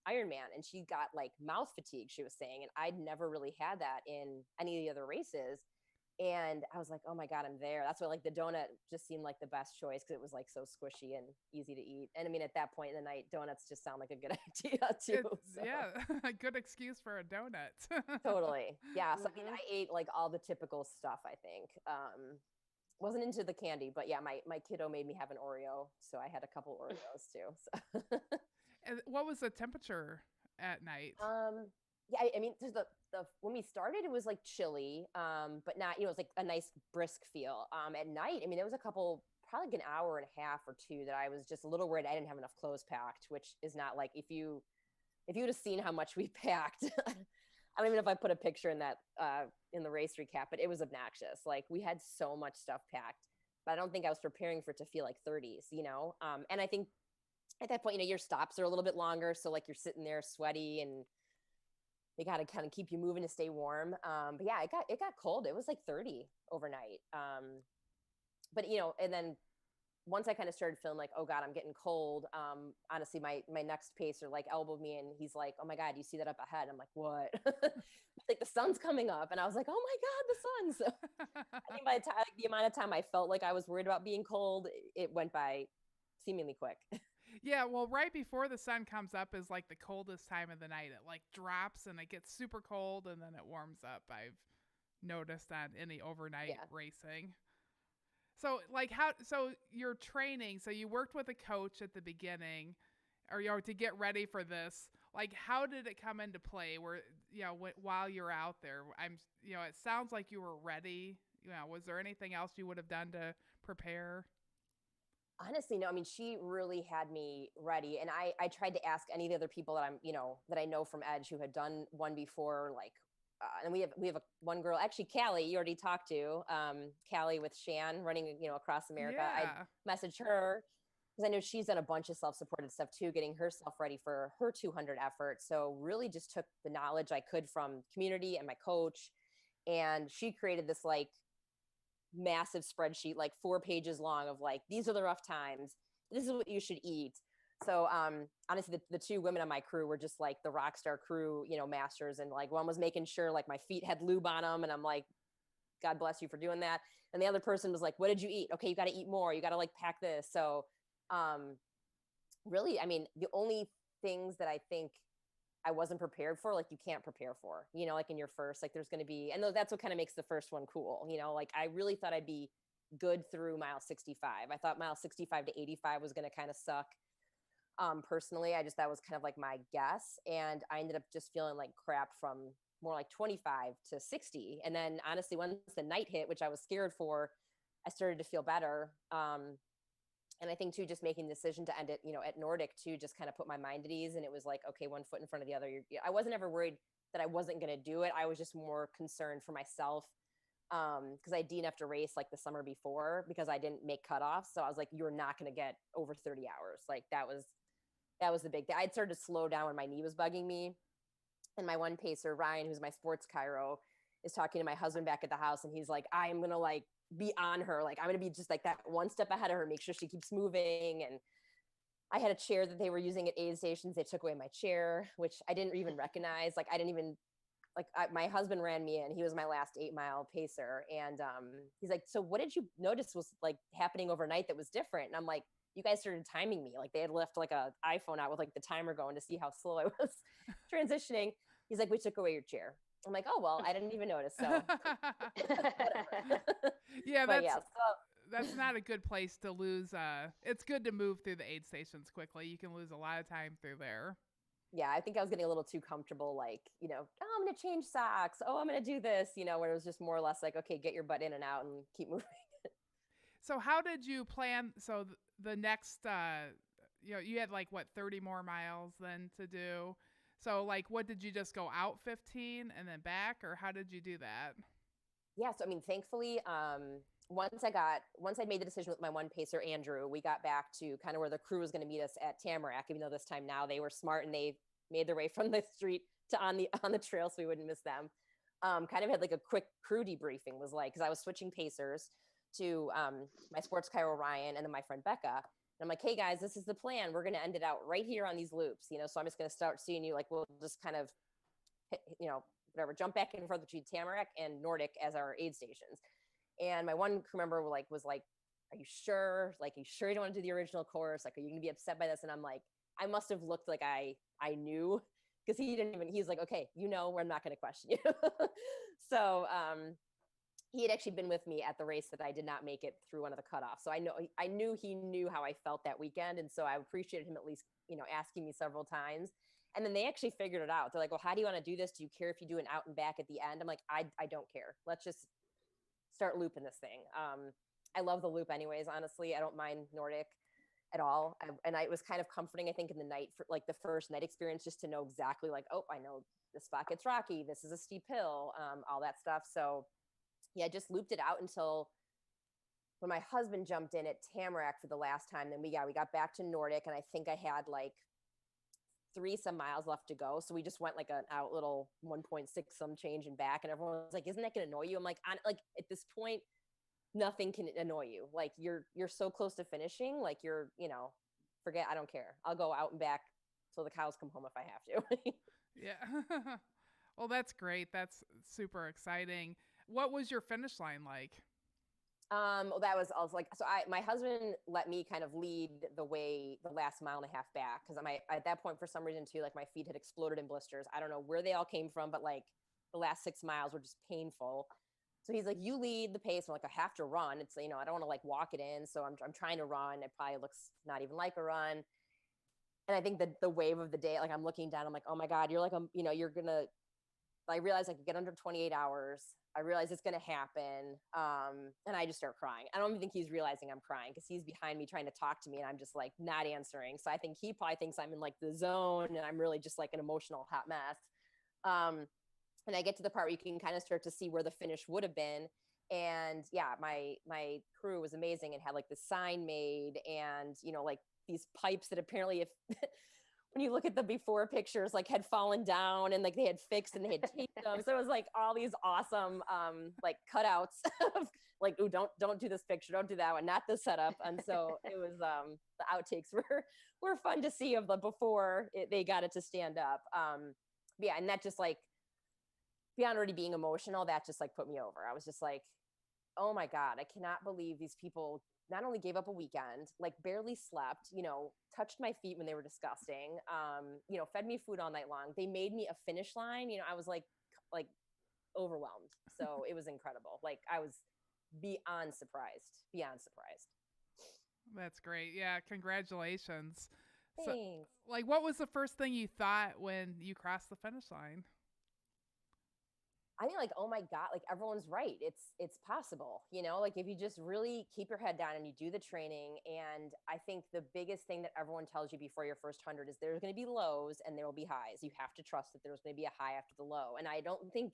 Ironman and she got like mouth fatigue, she was saying, and I'd never really had that in any of the other races. And I was like, oh my God, I'm there. That's why like the donut just seemed like the best choice because it was like so squishy and easy to eat. And at that point in the night, donuts just sound like a good idea too. So. Yeah, a good excuse for a donut. Totally. Yeah. So Mm-hmm. I ate like all the typical stuff, I think. Wasn't into the candy, but yeah, my kiddo made me have an Oreo. So I had a couple Oreos too. So. And what was the temperature at night? Yeah, when we started, it was like chilly, but not, it was like a nice brisk feel. At night, I mean, there was a couple, probably like an hour and a half or two that I was just a little worried I didn't have enough clothes packed, which is not like, if you would have seen how much we packed, I don't even know if I put a picture in that, in the race recap, but it was obnoxious. Like, we had so much stuff packed, but I don't think I was preparing for it to feel like 30s, and I think at that point, your stops are a little bit longer. So like you're sitting there sweaty and they got to kind of keep you moving to stay warm. But yeah, it got cold. It was like 30 overnight. But and then once I kind of started feeling like, oh God, I'm getting cold. Honestly, my next pacer like elbowed me and he's like, oh my God, you see that up ahead? I'm like, what? It's like the sun's coming up. And I was like, oh my God, the sun. So I think by the time, like, the amount of time I felt like I was worried about being cold, it went by seemingly quick. Yeah, well, right before the sun comes up is like the coldest time of the night. It like drops and it gets super cold and then it warms up. I've noticed on any overnight racing. So like so your training, so you worked with a coach at the beginning or to get ready for this. Like how did it come into play where, while you're out there? It sounds like you were ready. Was there anything else you would have done to prepare? Honestly, no. I mean, she really had me ready, and I tried to ask any of the other people that that I know from Edge who had done one before, like, and we have one girl, actually, Callie, you already talked to, Callie with Shan running, across America. Yeah. I messaged her because I know she's done a bunch of self-supported stuff too, getting herself ready for her 200 effort. So really just took the knowledge I could from community and my coach, and she created this like massive spreadsheet, like 4 pages long of like, these are the rough times. This is what you should eat. So honestly, the 2 women on my crew were just like the rock star crew, masters. And like one was making sure like my feet had lube on them. And I'm like, God bless you for doing that. And the other person was like, what did you eat? Okay, you got to eat more. You got to like pack this. So really, I mean, the only things that I think I wasn't prepared for, like you can't prepare for, like in your first, like there's going to be, and that's what kind of makes the first one cool. Like I really thought I'd be good through mile 65. I thought mile 65 to 85 was going to kind of suck. Personally, that was kind of like my guess. And I ended up just feeling like crap from more like 25 to 60. And then honestly, once the night hit, which I was scared for, I started to feel better. And I think too, just making the decision to end it, at Nordic too, just kind of put my mind at ease. And it was like, okay, one foot in front of the other. I wasn't ever worried that I wasn't going to do it. I was just more concerned for myself. Cause I DNF'd a race like the summer before because I didn't make cutoffs. So I was like, you're not going to get over 30 hours. Like that was the big thing. I'd started to slow down when my knee was bugging me. And my one pacer, Ryan, who's my sports chiro, is talking to my husband back at the house. And he's like, I'm going to like be on her. Like I'm going to be just like that one step ahead of her, make sure she keeps moving. And I had a chair that they were using at aid stations. They took away my chair, which I didn't even recognize. Like I didn't even my husband ran me in. He was my last 8-mile pacer. And he's like, so what did you notice was like happening overnight that was different? And I'm like, you guys started timing me. Like they had left like a iPhone out with like the timer going to see how slow I was transitioning. He's like, we took away your chair. I'm like, oh, well, I didn't even notice. So yeah, that's not a good place to lose. It's good to move through the aid stations quickly. You can lose a lot of time through there. Yeah, I think I was getting a little too comfortable, like, oh, I'm going to change socks. Oh, I'm going to do this, where it was just more or less like, okay, get your butt in and out and keep moving. So how did you plan? So the next, you had like, what, 30 more miles then to do? So like, what did you just go out 15 and then back, or how did you do that? Yeah. So, I mean, thankfully, once I made the decision with my one pacer, Andrew, we got back to kind of where the crew was going to meet us at Tamarack, even though this time now they were smart and they made their way from the street to on the trail so we wouldn't miss them. Kind of had like a quick crew debriefing, was like, because I was switching pacers to my sports chiro Ryan and then my friend Becca. And I'm like, hey guys, this is the plan. We're going to end it out right here on these loops, so I'm just going to start seeing you, like, we'll just kind of, whatever, jump back and forth between Tamarack and Nordic as our aid stations. And my one crew member was like, are you sure? Like, are you sure you don't want to do the original course? Like, are you going to be upset by this? And I'm like, I must have looked like I knew, because he's like, okay, we're not going to question you. So, he had actually been with me at the race that I did not make it through one of the cutoffs. So I knew he knew how I felt that weekend. And so I appreciated him at least, asking me several times. And then they actually figured it out. They're like, well, how do you want to do this? Do you care if you do an out and back at the end? I'm like, I don't care. Let's just start looping this thing. I love the loop anyways, honestly. I don't mind Nordic at all. It was kind of comforting, I think, in the night, for like the first night experience, just to know exactly like, oh, I know this spot gets rocky. This is a steep hill, all that stuff. So yeah, just looped it out until when my husband jumped in at Tamarack for the last time. Then we got back to Nordic, and I think I had like 3 some miles left to go. So we just went like an out little 1.6 some change and back. And everyone was like, isn't that going to annoy you? I'm like, like at this point, nothing can annoy you. Like you're so close to finishing. Like forget, I don't care. I'll go out and back till the cows come home if I have to. Yeah. Well, that's great. That's super exciting. What was your finish line like? Well, that was also like, so my husband let me kind of lead the way the last mile and a half back. Cause at that point, for some reason too, like my feet had exploded in blisters. I don't know where they all came from, but like the last 6 miles were just painful. So he's like, you lead the pace. I'm like, I have to run. It's, I don't want to like walk it in. So I'm trying to run. It probably looks not even like a run. And I think the wave of the day, like I'm looking down, I'm like, oh my God, you're like, you're going to, I realize I could get under 28 hours. I realize it's going to happen. And I just start crying. I don't even think he's realizing I'm crying because he's behind me trying to talk to me and I'm just like not answering. So I think he probably thinks I'm in like the zone and I'm really just like an emotional hot mess. And I get to the part where you can kind of start to see where the finish would have been. And yeah, my crew was amazing and had like the sign made and, like these pipes that apparently if when you look at the before pictures, like had fallen down and like they had fixed and they had taped them. So it was like all these awesome, like cutouts of like, ooh, don't do this picture. Don't do that one. Not the setup. And so it was, the outtakes were fun to see of the before they got it to stand up. Yeah. And that just like, beyond already being emotional, that just like put me over. I was just like, oh my God, I cannot believe these people not only gave up a weekend, like barely slept, touched my feet when they were disgusting, fed me food all night long. They made me a finish line. I was like overwhelmed. So it was incredible. Like I was beyond surprised. That's great. Yeah. Congratulations. Thanks. So, like, what was the first thing you thought when you crossed the finish line? I think like, oh my God, like everyone's right. It's possible, like if you just really keep your head down and you do the training. And I think the biggest thing that everyone tells you before your first 100 is there's going to be lows and there will be highs. You have to trust that there's going to be a high after the low. And I don't think,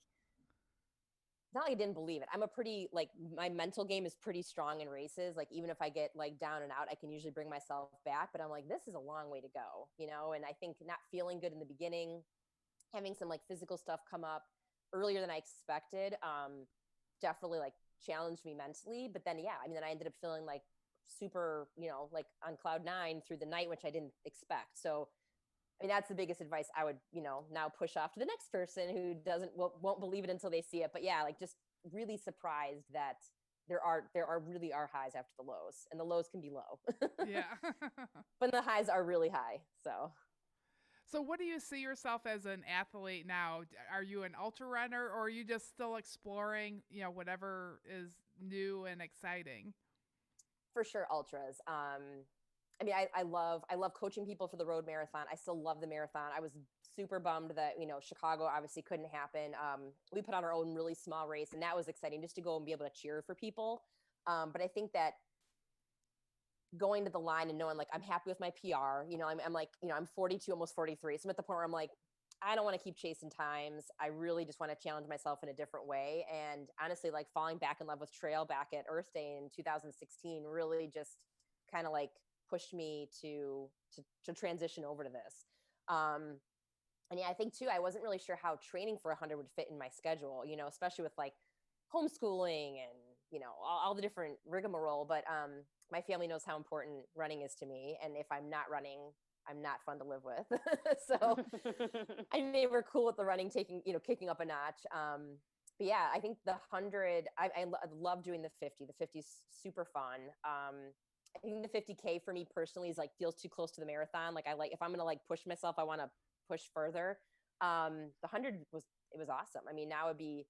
it's not like I didn't believe it. I'm a pretty, like my mental game is pretty strong in races. Like even if I get like down and out, I can usually bring myself back, but I'm like, this is a long way to go, and I think not feeling good in the beginning, having some like physical stuff come up earlier than I expected, definitely like challenged me mentally. But then, yeah, then I ended up feeling like super, like on cloud 9 through the night, which I didn't expect. So, that's the biggest advice I would, now push off to the next person who won't believe it until they see it. But yeah, like just really surprised that there really are highs after the lows, and the lows can be low. Yeah. But the highs are really high. So what do you see yourself as an athlete now? Are you an ultra runner or are you just still exploring, whatever is new and exciting? For sure, ultras. I love coaching people for the road marathon. I still love the marathon. I was super bummed that, Chicago obviously couldn't happen. We put on our own really small race and that was exciting just to go and be able to cheer for people. But I think that going to the line and knowing like I'm happy with my PR, I'm like, I'm 42, almost 43. So I'm at the point where I'm like, I don't want to keep chasing times. I really just want to challenge myself in a different way. And honestly, like falling back in love with trail back at Earth Day in 2016 really just kind of like pushed me to transition over to this. And yeah, I think too, I wasn't really sure how training for 100 would fit in my schedule, especially with like homeschooling and, all the different rigmarole. But my family knows how important running is to me. And if I'm not running, I'm not fun to live with. So I think they were cool with the running, kicking up a notch. But yeah, I think the 100, I love doing the 50. The 50 is super fun. I think the 50K for me personally is like feels too close to the marathon. Like if I'm going to like push myself, I want to push further. The 100 was awesome. Now it'd be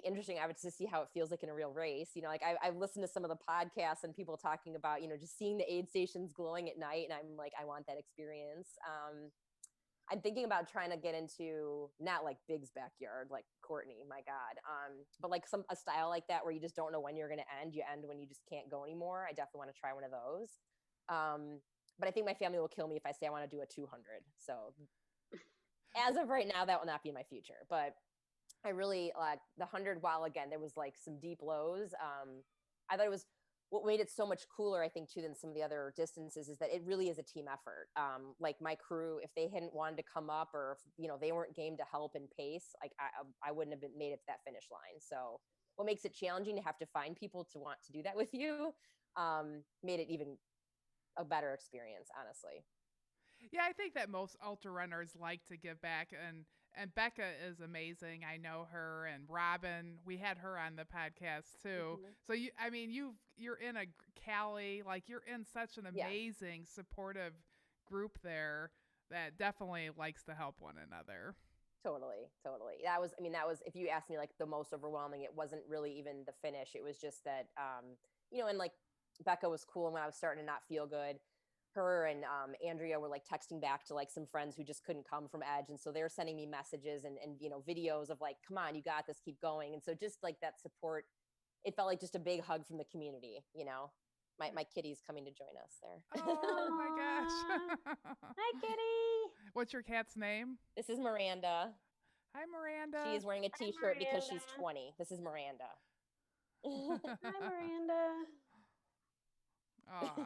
interesting. I would just see how it feels like in a real race. Like I've listened to some of the podcasts and people talking about, just seeing the aid stations glowing at night. And I'm like, I want that experience. I'm thinking about trying to get into not like Big's backyard, like Courtney, my God. But like a style like that where you just don't know when you're going to end. You end when you just can't go anymore. I definitely want to try one of those. But I think my family will kill me if I say I want to do a 200. So as of right now, that will not be in my future. But I really like the 100. While again, there was like some deep lows. I thought it was what made it so much cooler, I think, too, than some of the other distances is that it really is a team effort. Like my crew, if they hadn't wanted to come up or, if, they weren't game to help and pace, like I wouldn't have made it to that finish line. So what makes it challenging to have to find people to want to do that with you made it even a better experience, honestly. Yeah, I think that most ultra runners like to give back, and Becca is amazing. I know her, and Robin. We had her on the podcast too. Mhm. So you're in a Cali, like you're in such an Yeah. amazing, supportive group there that definitely likes to help one another. Totally. That was, if you asked me like the most overwhelming, it wasn't really even the finish. It was just that, and like Becca was cool. And when I was starting to not feel good, her and Andrea were like texting back to like some friends who just couldn't come from Edge. And so they were sending me messages and videos of like, come on, you got this, keep going. And so just like that support, it felt like just a big hug from the community, My kitty's coming to join us there. Oh my gosh. Hi, kitty. What's your cat's name? This is Miranda. Hi, Miranda. She is wearing a Hi, t-shirt because she's Miranda. 20. This is Miranda. Hi, Miranda. Aw,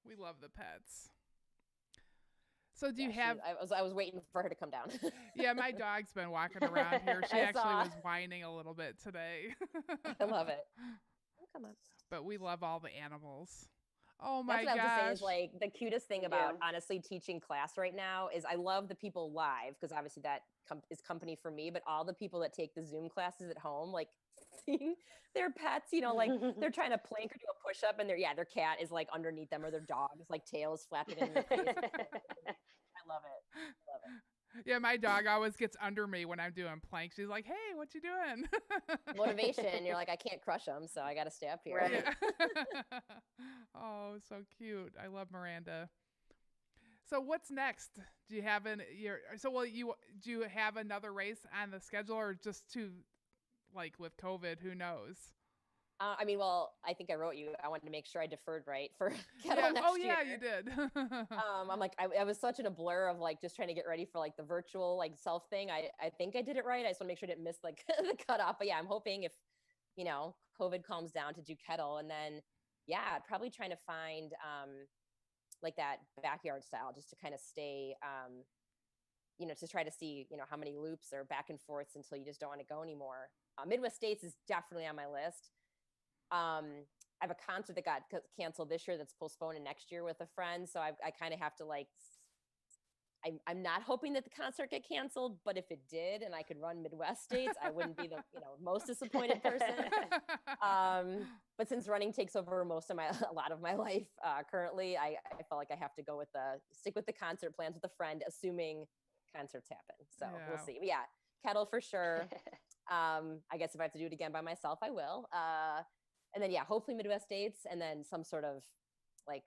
we love the pets. So do you Yeah, have? I was waiting for her to come down. Yeah, my dog's been walking around here. She I actually saw. was whining a little bit today. I love it. Oh, come on. But we love all the animals. Oh my That's what I was gosh. saying is like the cutest thing about Yeah. honestly teaching class right now is I love the people live because obviously that is company for me, but all the people that take the Zoom classes at home, like seeing their pets, like they're trying to plank or do a push up and their cat is like underneath them or their dog is like tails flapping in their face. I love it. Yeah, my dog always gets under me when I'm doing planks. She's like, "Hey, what you doing?" Motivation. You're like, I can't crush them, so I got to stay up here. Right. Yeah. Oh, so cute. I love Miranda. So what's next? Do you have do you have another race on the schedule or just like with COVID, who knows? Well, I think I wrote you. I wanted to make sure I deferred right for Kettle Yeah. next Oh year. yeah, you did. I'm like, I was such in a blur of like just trying to get ready for like the virtual like self thing. I think I did it right. I just want to make sure I didn't miss like the cutoff. But yeah, I'm hoping if, COVID calms down to do Kettle and then, yeah, probably trying to find like that backyard style just to kind of stay, to try to see, how many loops or back and forths until you just don't want to go anymore. Midwest States is definitely on my list. I have a concert that got canceled this year that's postponed to next year with a friend. So I kind of have to like, I'm not hoping that the concert get canceled, but if it did and I could run Midwest States, I wouldn't be the most disappointed person. But since running takes over a lot of my life currently, I felt like I have to stick with the concert plans with a friend, assuming concerts happen. So we'll see. But yeah, Kettle for sure. I guess if I have to do it again by myself, I will. And then, yeah, hopefully Midwest States and then some sort of like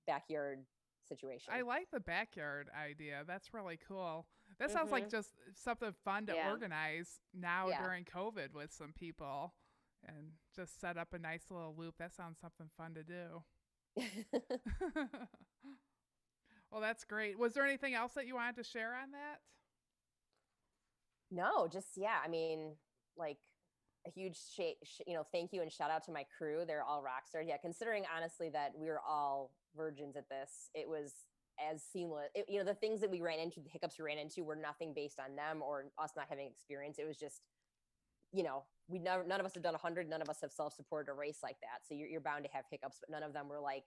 backyard situation. I like the backyard idea. That's really cool. That sounds like just something fun to organize now during COVID with some people and just set up a nice little loop. That sounds something fun to do. Well, that's great. Was there anything else that you wanted to share on that? No, just, yeah, like a huge thank you and shout out to my crew. They're all rock stars. Yeah, considering honestly that we were all virgins at this, it was as seamless. The things that we ran into, the hiccups we ran into were nothing based on them or us not having experience. It was just, none of us have done 100. None of us have self-supported a race like that. So you're bound to have hiccups, but none of them were like,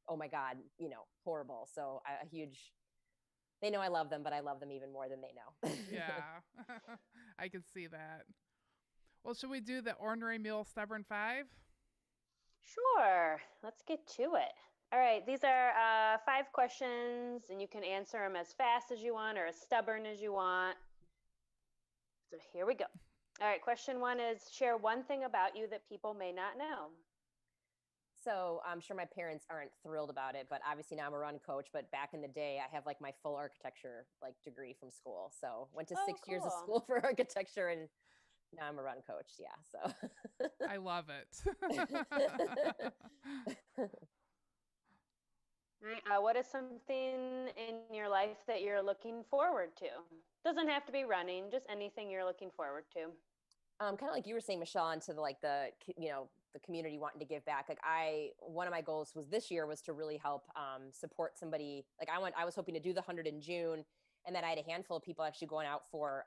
oh my God, horrible. So they know I love them, but I love them even more than they know. Yeah, I can see that. Well, should we do the Ornery Mule Stubborn 5? Sure. Let's get to it. All right. These are 5 questions, and you can answer them as fast as you want or as stubborn as you want. So here we go. All right. Question 1 is share one thing about you that people may not know. So I'm sure my parents aren't thrilled about it, but obviously now I'm a run coach. But back in the day, I have like my full architecture like degree from school. So went to 6 years of cool. school for architecture, and now I'm a run coach. Yeah. So I love it. Right. What is something in your life that you're looking forward to? Doesn't have to be running, just anything you're looking forward to. Kind of like you were saying, Michelle, onto the community wanting to give back. Like one of my goals was this year was to really help support somebody. Like I was hoping to do the 100 in June, and then I had a handful of people actually going out for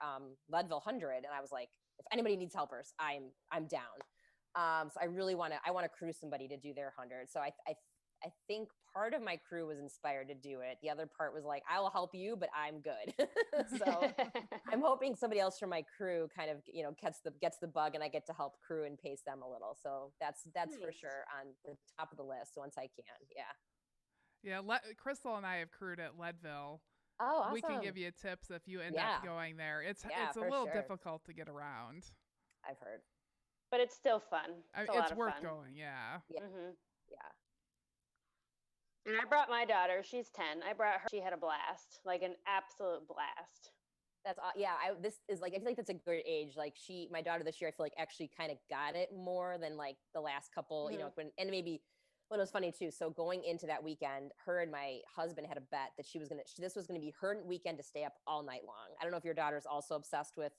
Leadville 100, and I was like, if anybody needs helpers, I'm down. So I really want to crew somebody to do their 100. So I think part of my crew was inspired to do it. The other part was like, I will help you, but I'm good. So I'm hoping somebody else from my crew kind of, gets the bug, and I get to help crew and pace them a little. So that's for Nice. sure on the top of the list once I can. Yeah. Yeah, Crystal and I have crewed at Leadville. Oh, awesome. We can give you tips if you end Yeah. up going there. It's Yeah, a for little sure. difficult to get around. I've heard. But it's still fun. It's a lot It's of worth fun. going, yeah. Yeah. Mm-hmm. Yeah. And I brought my daughter. She's 10. I brought her. She had a blast, like an absolute blast. That's yeah. This is like, I feel like that's a good age. Like my daughter this year, I feel like actually kind of got it more than like the last couple. Mhm. And maybe when it was funny too. So going into that weekend, her and my husband had a bet that this was gonna be her weekend to stay up all night long. I don't know if your daughter's also obsessed with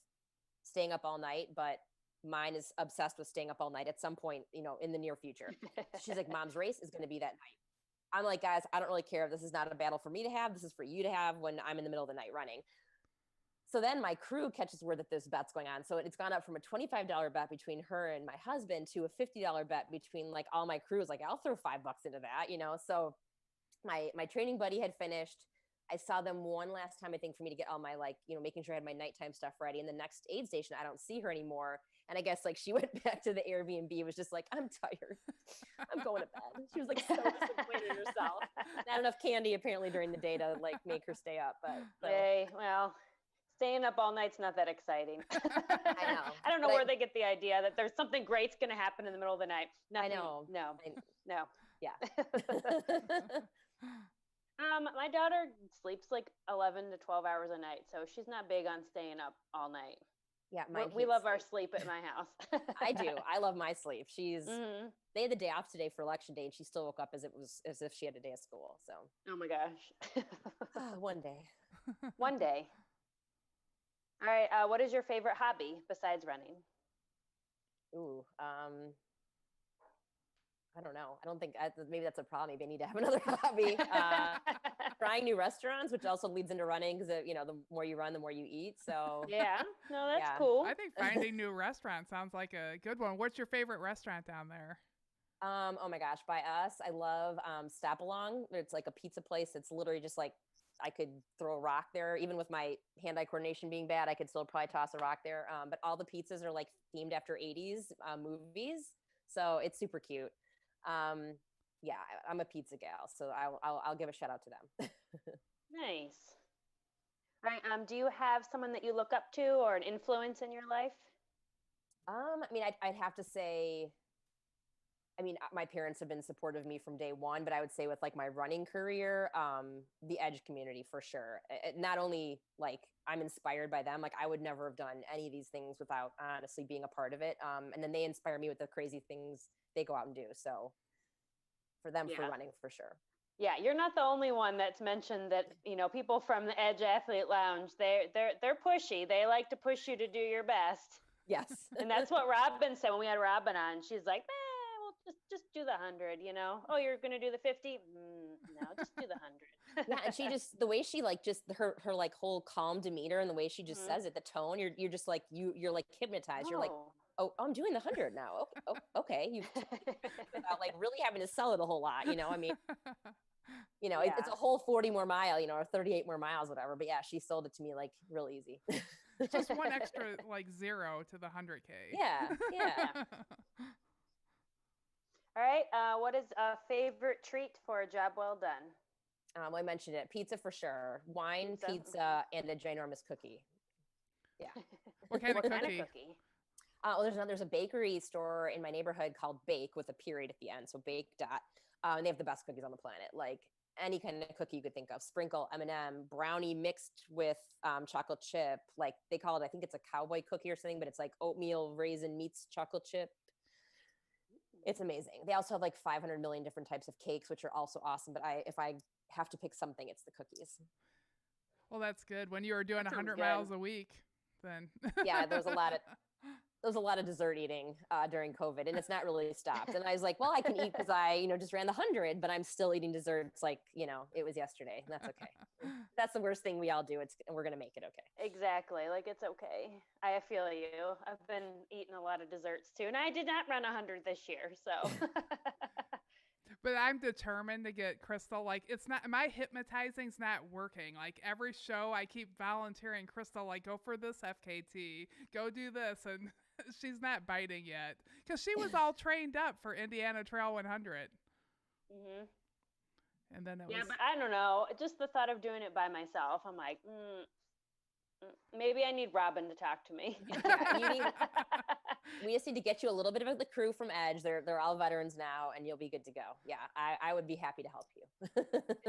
staying up all night, but mine is obsessed with staying up all night at some point, in the near future. She's like, Mom's race is gonna be that night. I'm like, guys, I don't really care. This is not a battle for me to have. This is for you to have when I'm in the middle of the night running. So then my crew catches word that this bet's going on. So it's gone up from a $25 bet between her and my husband to a $50 bet between like all my crews. Like, I'll throw $5 into that, So my training buddy had finished. I saw them one last time, I think, for me to get all my making sure I had my nighttime stuff ready. And the next aid station, I don't see her anymore. And I guess like she went back to the Airbnb, was just like, I'm tired. I'm going to bed. She was like so disappointed in herself. Not enough candy apparently during the day to like make her stay up. But so. Hey, well, staying up all night's not that exciting. I know. I don't know where they get the idea that there's something great's going to happen in the middle of the night. Nothing. I know. No. Yeah. My daughter sleeps like 11 to 12 hours a night, so she's not big on staying up all night. Yeah, we love our sleep at my house. I do. I love my sleep. Mm-hmm. They had the day off today for election day, and she still woke up as if she had a day of school. So. Oh my gosh. One day. One day. All right. What is your favorite hobby besides running? Ooh. I don't know. I don't think maybe that's a problem. Maybe I need to have another hobby. Trying new restaurants, which also leads into running, because the more you run, the more you eat. So yeah, no, that's yeah. cool. I think finding new restaurants sounds like a good one. What's your favorite restaurant down there? Oh my gosh, by us, I love Stop Along. It's like a pizza place. It's literally just like I could throw a rock there. Even with my hand-eye coordination being bad, I could still probably toss a rock there. But all the pizzas are like themed after 80s movies, so it's super cute. Yeah, I'm a pizza gal, so I'll give a shout out to them. Nice. All right. Do you have someone that you look up to or an influence in your life? I mean, I'd have to say, my parents have been supportive of me from day one, but I would say with like my running career, the Edge community for sure. Not only like I'm inspired by them, like I would never have done any of these things without honestly being a part of it. And then they inspire me with the crazy things they go out and do. So for them, for running for sure. Yeah, you're not the only one that's mentioned that, people from the Edge Athlete Lounge, they're pushy. They like to push you to do your best. Yes. And that's what Robin said when we had Robin on. She's like, well, just do the 100, Oh, you're going to do the 50? No, just do the 100. Yeah, and she just, the way she like, just her like whole calm demeanor and the way she just says it, the tone, you're just like, you're like hypnotized. You're like, oh, I'm doing the 100 now. Okay. Without like really having to sell it a whole lot, it's a whole 40 more mile, or 38 more miles, whatever. But yeah, she sold it to me like real easy. Just one extra like 0 to the 100K. Yeah. All right. What is a favorite treat for a job well done? I mentioned it. Pizza for sure. Wine, pizza, and a ginormous cookie. Yeah. What kind of What kind cookie? of cookie? Well, there's a bakery store in my neighborhood called Bake with a period at the end. So Bake dot. And they have the best cookies on the planet. Like any kind of cookie you could think of, sprinkle, M&M, brownie mixed with chocolate chip. Like they call it, I think it's a cowboy cookie or something, but it's like oatmeal raisin meets chocolate chip. It's amazing. They also have like 500 million different types of cakes, which are also awesome. But if I have to pick something, it's the cookies. Well, that's good. When you were doing That sounds 100 good. miles a week, then Yeah, there was a lot of dessert eating during COVID, and it's not really stopped. And I was like, well, I can eat because I, just ran the 100, but I'm still eating desserts like, it was yesterday. And that's okay. That's the worst thing we all do. We're going to make it okay. Exactly. Like it's okay. I feel you. I've been eating a lot of desserts too, and I did not run 100 this year. So. But I'm determined to get Crystal. Like, it's not, my hypnotizing's not working. Like, every show I keep volunteering Crystal, like, go for this FKT, go do this. And she's not biting yet. Because she was all trained up for Indiana Trail 100. And then it was. But I don't know. Just the thought of doing it by myself, I'm like, maybe I need Robin to talk to me. Yeah, we just need to get you a little bit of the crew from Edge. They're all veterans now, and you'll be good to go. Yeah, I would be happy to help you.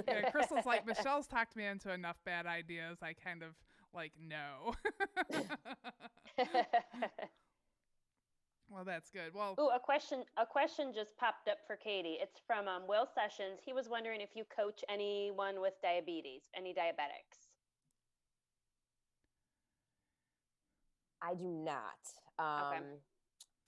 Yeah, Crystal's like, Michelle's talked me into enough bad ideas. I kind of like, no. Well, that's good. Well, ooh, a question just popped up for Katie. It's from Will Sessions. He was wondering if you coach anyone with diabetes, any diabetics. I do not. Okay.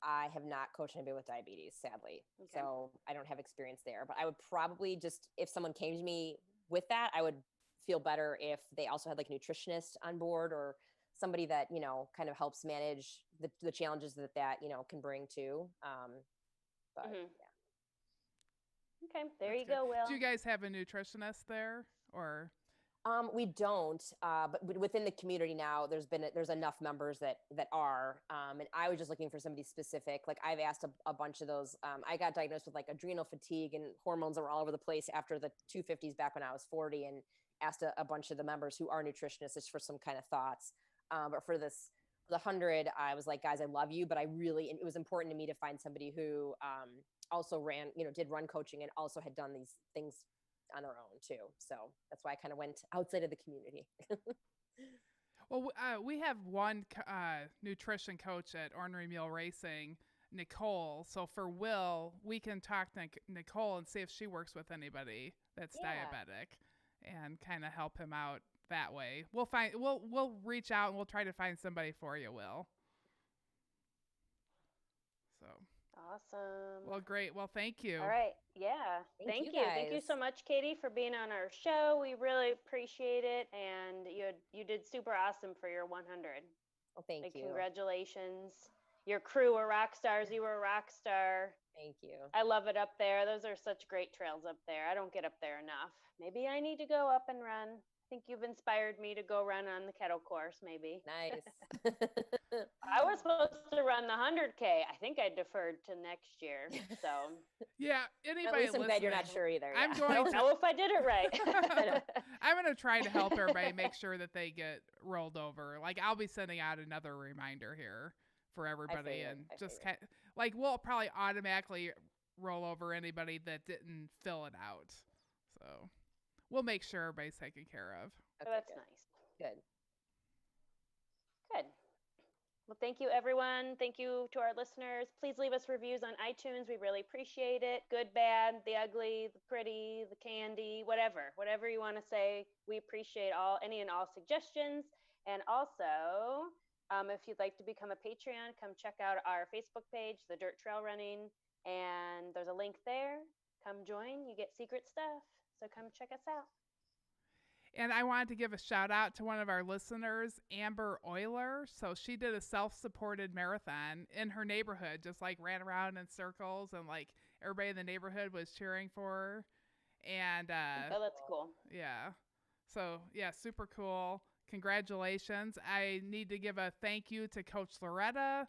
I have not coached anybody with diabetes, sadly. Okay. So I don't have experience there. But I would probably just, if someone came to me with that, I would feel better if they also had like a nutritionist on board or somebody that, kind of helps manage the challenges that can bring too. But yeah. Okay, there that's you good. go, Will. Do you guys have a nutritionist there, or? We don't, but within the community now, there's enough members that are, and I was just looking for somebody specific. Like I've asked a bunch of those. I got diagnosed with like adrenal fatigue and hormones that were all over the place after the 250s back when I was 40, and asked a bunch of the members who are nutritionists just for some kind of thoughts. But for the 100, I was like, guys, I love you, but it was important to me to find somebody who also did run coaching and also had done these things on their own too. So that's why I kind of went outside of the community. Well, we have one nutrition coach at Ornery Mule Racing, Nicole. So for Will, we can talk to Nicole and see if she works with anybody that's diabetic and kind of help him out that way. We'll reach out and we'll try to find somebody for you, Will. So awesome. Well, great. Well, thank you. All right. Yeah. Thank you. Guys. Thank you so much, Katie, for being on our show. We really appreciate it. And you did super awesome for your 100. Well, thank you. Congratulations. Your crew were rock stars. You were a rock star. Thank you. I love it up there. Those are such great trails up there. I don't get up there enough. Maybe I need to go up and run. I think you've inspired me to go run on the kettle course, maybe. Nice. I was supposed to run the 100K. I think I deferred to next year. So yeah, anybody at least I'm glad you're not sure either. I'm yeah. going I don't know if I did it right. I'm going to try to help everybody make sure that they get rolled over. Like I'll be sending out another reminder here for everybody, and just kind of, like we'll probably automatically roll over anybody that didn't fill it out. So we'll make sure everybody's taken care of. Okay, that's good. nice. Good. Good. Well, thank you, everyone. Thank you to our listeners. Please leave us reviews on iTunes. We really appreciate it. Good, bad, the ugly, the pretty, the candy, whatever you want to say. We appreciate any and all suggestions. And also, if you'd like to become a Patreon, come check out our Facebook page, The Dirt Trail Running, and there's a link there. Come join. You get secret stuff. So come check us out. And I wanted to give a shout out to one of our listeners, Amber Euler. So she did a self-supported marathon in her neighborhood, just like ran around in circles, and like everybody in the neighborhood was cheering for her. And oh, that's cool. Yeah. So yeah, super cool. Congratulations. I need to give a thank you to Coach Loretta.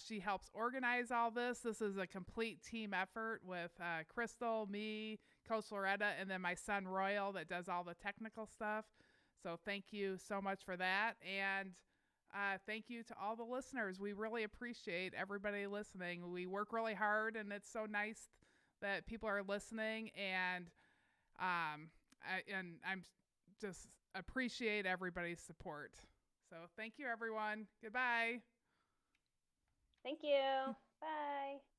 She helps organize all this. This is a complete team effort with Crystal, me, Coach Loretta, and then my son Royal that does all the technical stuff. So thank you so much for that. And thank you to all the listeners. We really appreciate everybody listening. We work really hard, and it's so nice that people are listening, and I'm just appreciate everybody's support. So thank you, everyone. Goodbye. Thank you. Bye.